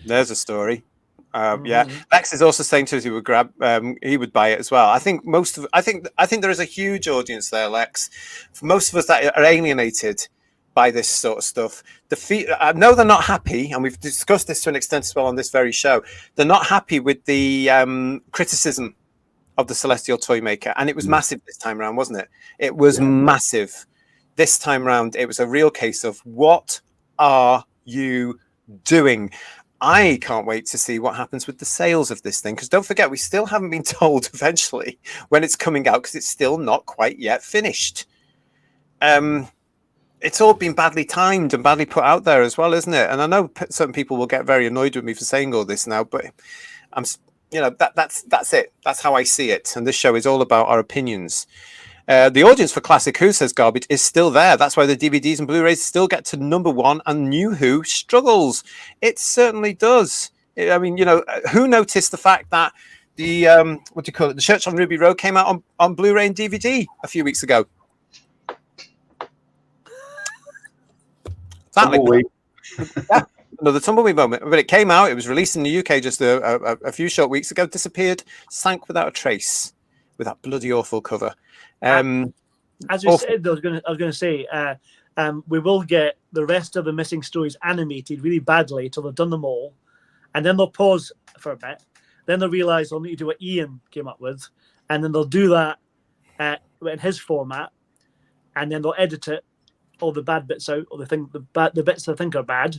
There's a story. Lex is also saying to us he would buy it as well. I think I think there is a huge audience there, Lex. For most of us that are alienated by this sort of stuff, I know they're not happy, and we've discussed this to an extent as well on this very show. They're not happy with the criticism of the Celestial Toymaker, and it was massive this time around, wasn't it? It was massive. This time round, it was a real case of what are you doing? I can't wait to see what happens with the sales of this thing, because don't forget, we still haven't been told eventually when it's coming out, because it's still not quite yet finished. It's all been badly timed and badly put out there as well, isn't it? And I know certain people will get very annoyed with me for saying all this now, but that's it. That's how I see it. And this show is all about our opinions. The audience for Classic Who, says Garbage, is still there. That's why the DVDs and Blu-rays still get to #1, and New Who struggles. It certainly does. I mean, who noticed the fact that the the Church on Ruby Road came out on Blu-ray and DVD a few weeks ago? Exactly. Another tumbleweed moment. But it came out. It was released in the UK just a few short weeks ago. Disappeared, sank without a trace, with that bloody awful cover. As you said, I was going to say, we will get the rest of the missing stories animated really badly till they've done them all, and then they'll pause for a bit. Then they'll realise they'll need to do what Ian came up with, and then they'll do that in his format, and then they'll edit it, all the bad bits out, or the bits they think are bad,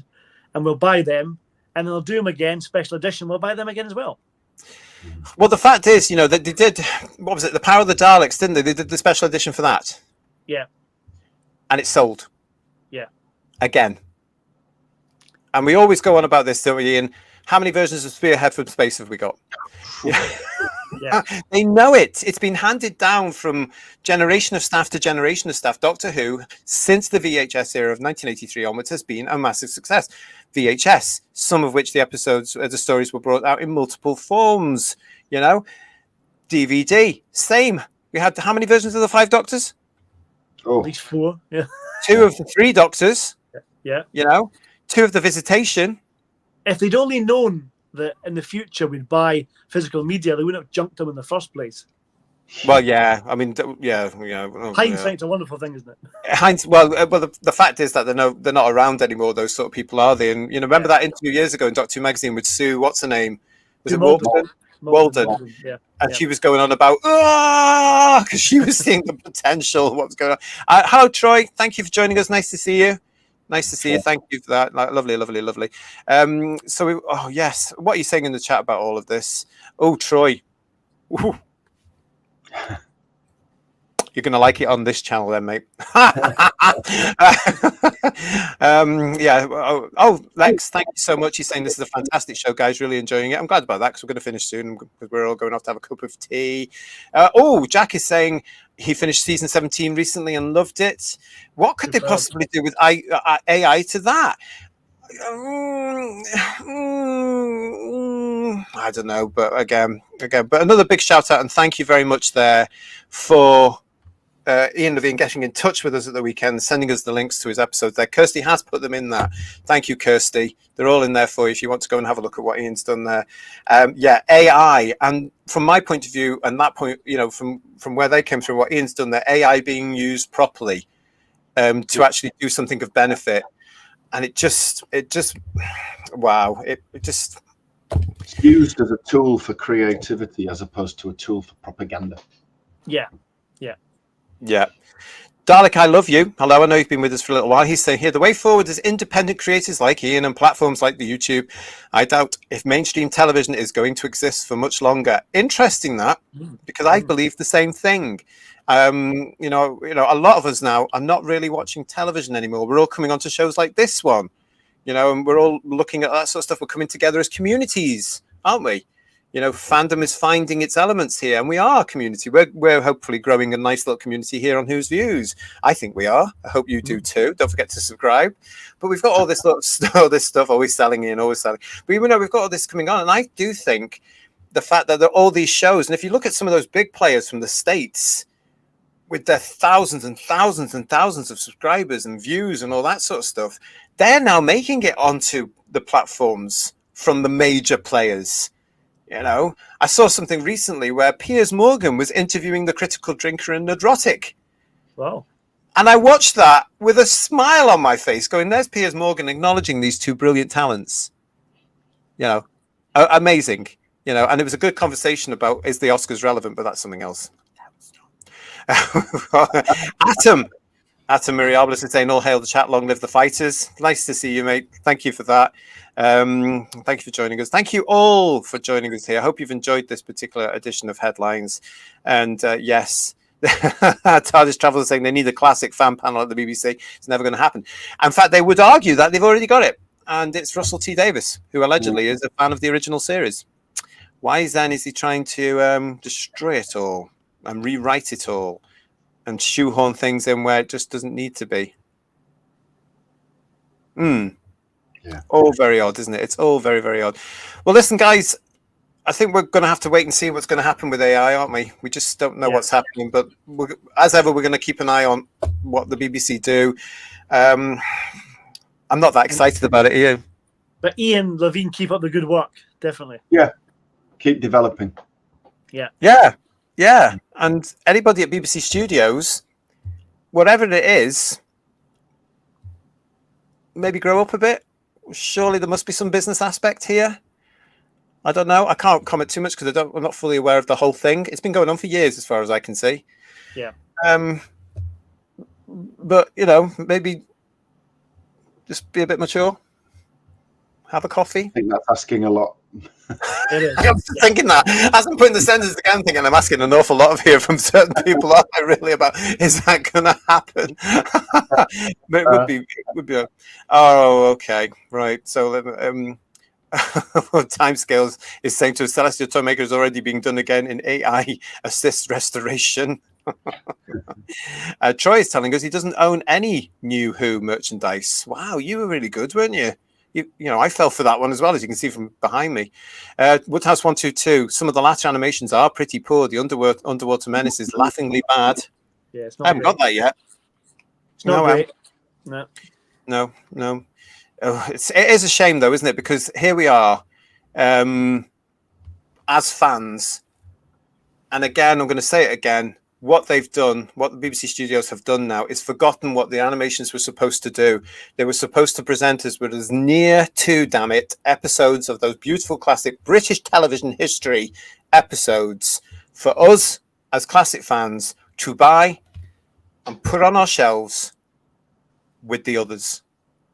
and we'll buy them, and then they'll do them again, special edition. We'll buy them again as well. Well, the fact is, that they did, what was it, The Power of the Daleks, didn't they? They did the special edition for that. Yeah. And it sold. Yeah. Again. And we always go on about this, don't we, Ian? How many versions of Spearhead from Space have we got? Yeah. They know it. It's been handed down from generation of staff to generation of staff. Doctor Who, since the VHS era of 1983 onwards, has been a massive success. VHS, some of which the stories were brought out in multiple forms. DVD, same. We had how many versions of the 5 Doctors? At least 4. Yeah. 2 of the 3 Doctors. Yeah. 2 of the Visitation. If they'd only known that in the future we'd buy physical media, they wouldn't have junked them in the first place. Well, yeah. I mean, yeah. Hindsight's a wonderful thing, isn't it? Well, the fact is that they're not around anymore. Those sort of people, are they? And remember that interview years ago in Doctor Who magazine with Sue. What's her name? Was it Walden? Walden. Yeah. And she was going on about because she was seeing the potential. What was going on? Hello, Troy. Thank you for joining us. Nice to see you. Nice to see you. Thank you for that. Lovely. Yes. What are you saying in the chat about all of this? Oh, Troy. Ooh. You're going to like it on this channel then, mate. Lex, thank you so much. He's saying this is a fantastic show, guys. Really enjoying it. I'm glad about that because we're going to finish soon because we're all going off to have a cup of tea. Jack is saying he finished season 17 recently and loved it. What could they possibly do with AI to that? I don't know, but again, but another big shout out and thank you very much there for Ian Levine getting in touch with us at the weekend, sending us the links to his episodes there. Kirsty has put them in there. Thank you, Kirsty. They're all in there for you if you want to go and have a look at what Ian's done there. AI, and from my point of view, and that point, from where they came from, what Ian's done there, AI being used properly to actually do something of benefit. And it just wow, it's used as a tool for creativity as opposed to a tool for propaganda. Yeah. Dalek, I love you. Hello, I know you've been with us for a little while. He's saying here, the way forward is independent creators like Ian and platforms like the YouTube. I doubt if mainstream television is going to exist for much longer. Interesting that, because I believe the same thing. A lot of us now are not really watching television anymore. We're all coming onto shows like this one, and we're all looking at that sort of stuff. We're coming together as communities, aren't we? Fandom is finding its elements here, and we are a community. We're hopefully growing a nice little community here on Who's Views. I think we are. I hope you do too. Don't forget to subscribe. But we've got all this stuff, always selling in, always selling. But we've got all this coming on, and I do think the fact that there are all these shows, and if you look at some of those big players from the States with their thousands and thousands and thousands of subscribers and views and all that sort of stuff, they're now making it onto the platforms from the major players. I saw something recently where Piers Morgan was interviewing the critical drinker and Nerdrotic. Wow. And I watched that with a smile on my face going, there's Piers Morgan acknowledging these two brilliant talents. Amazing. And it was a good conversation about, is the Oscars relevant? But that's something else. Atom Miriables is saying, all hail the chat, long live the fighters. Nice to see you, mate. Thank you for that. Thank you for joining us. Thank you all for joining us here. I hope you've enjoyed this particular edition of Headlines. And yes, TARDIS Travel is saying they need a classic fan panel at the BBC. It's never going to happen. In fact, they would argue that they've already got it. And it's Russell T Davies, who allegedly is a fan of the original series. Why then is he trying to destroy it all and rewrite it all and shoehorn things in where it just doesn't need to be? Yeah. All very odd, isn't it? It's all very, very odd. Well, listen, guys, I think we're going to have to wait and see what's going to happen with AI, aren't we? We just don't know what's happening. But as ever, we're going to keep an eye on what the BBC do. I'm not that excited about it, Ian. But Ian Levine, keep up the good work, definitely. Yeah, keep developing. Yeah. And anybody at BBC Studios, whatever it is, maybe grow up a bit. Surely there must be some business aspect here. I don't know. I can't comment too much because I'm not fully aware of the whole thing. It's been going on for years, as far as I can see. Yeah. but you know, maybe just be a bit mature. Have a coffee. I think that's asking a lot. It is. I'm just thinking that as I'm putting the sentence again, thinking I'm asking an awful lot of here from certain people. Are I really about? Is that going to happen? But it would be. Oh, okay, right. So, timescales is saying to Celestial Toymaker is already being done again in AI assist restoration. Troy is telling us he doesn't own any new Who merchandise. Wow, you were really good, weren't you? You know, I fell for that one as well, as you can see from behind me. Woodhouse 122. Some of the latter animations are pretty poor. The Underwater Menace is laughingly bad. Yeah, it's not. I haven't got that yet. It's not great. No. Oh, it is a shame, though, isn't it? Because here we are, as fans, and again, I'm going to say it again. What they've done, what the BBC studios have done now, is forgotten what the animations were supposed to do. They were supposed to present us with as near to, damn it, episodes of those beautiful classic British television history episodes for us as classic fans to buy and put on our shelves with the others.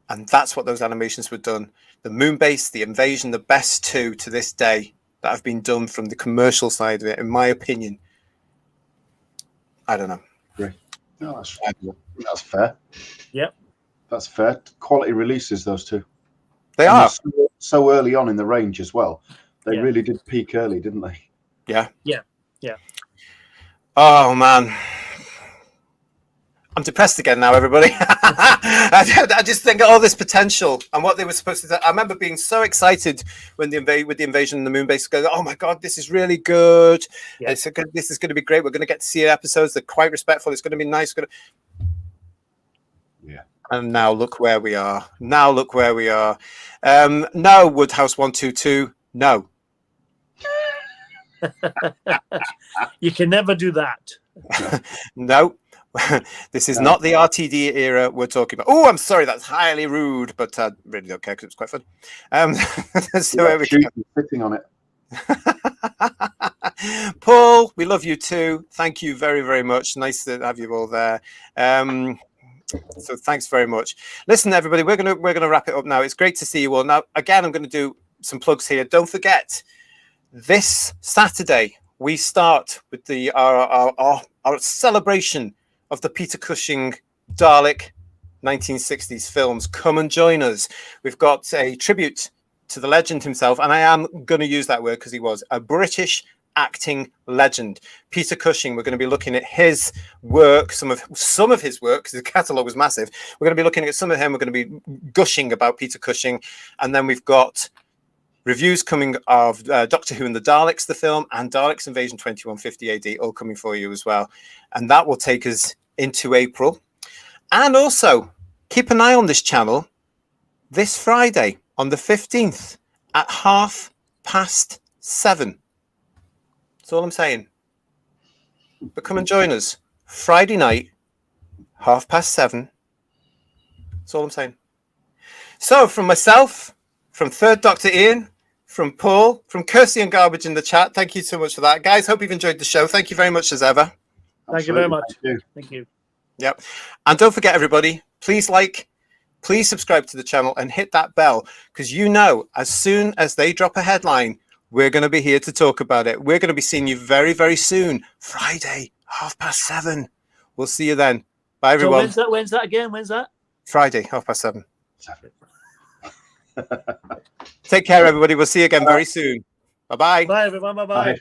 And that's what those animations were done. The Moonbase, the Invasion, the best two to this day that have been done from the commercial side of it, in my opinion. I don't know. Great. No, that's fair. Yep. That's fair. Quality releases, those two. They are. So early on in the range as well. They really did peak early, didn't they? Yeah. Yeah. Oh, man. I'm depressed again now, everybody. I just think of all this potential and what they were supposed to do. I remember being so excited when with the Invasion and the Moonbase. Going, oh my God, this is really good. Yeah. This is going to be great. We're going to get to see episodes. They're quite respectful. It's going to be nice. Yeah. And now look where we are. No, Woodhouse 122. No. You can never do that. No. This is not the RTD era we're talking about. Oh, I'm sorry, that's highly rude, but I really don't care because it's quite fun. So yeah, we sitting on it. Paul, we love you too. Thank you very, very much. Nice to have you all there. So thanks very much. Listen, everybody, we're gonna wrap it up now. It's great to see you all. Now, again, I'm going to do some plugs here. Don't forget, this Saturday we start with our celebration of the Peter Cushing Dalek 1960s films. Come and join us. We've got a tribute to the legend himself, and I am going to use that word because he was a British acting legend. Peter Cushing. We're going to be looking at his work, some of his work, because the catalogue was massive. We're going to be looking at some of him. We're going to be gushing about Peter Cushing, and then we've got reviews coming of Doctor Who and the Daleks, the film, and Daleks Invasion 2150 AD, all coming for you as well. And that will take us into April. And also, keep an eye on this channel this Friday on the 15th at 7:30. That's all I'm saying. But come and join us. Friday night, 7:30. That's all I'm saying. So, from myself, from Third Doctor Ian, from Paul, from Kirsty and Garbage in the chat, thank you so much for that. Guys, hope you've enjoyed the show. Thank you very much as ever. Thank you very much. Thank you. Yep. And don't forget, everybody, please subscribe to the channel and hit that bell, because as soon as they drop a headline, we're going to be here to talk about it. We're going to be seeing you very, very soon. Friday, 7:30. We'll see you then. Bye, everyone. So when's that again? When's that? Friday, 7:30. Take care, everybody. We'll see you again very soon. Bye-bye. Bye, everyone. Bye-bye. Bye.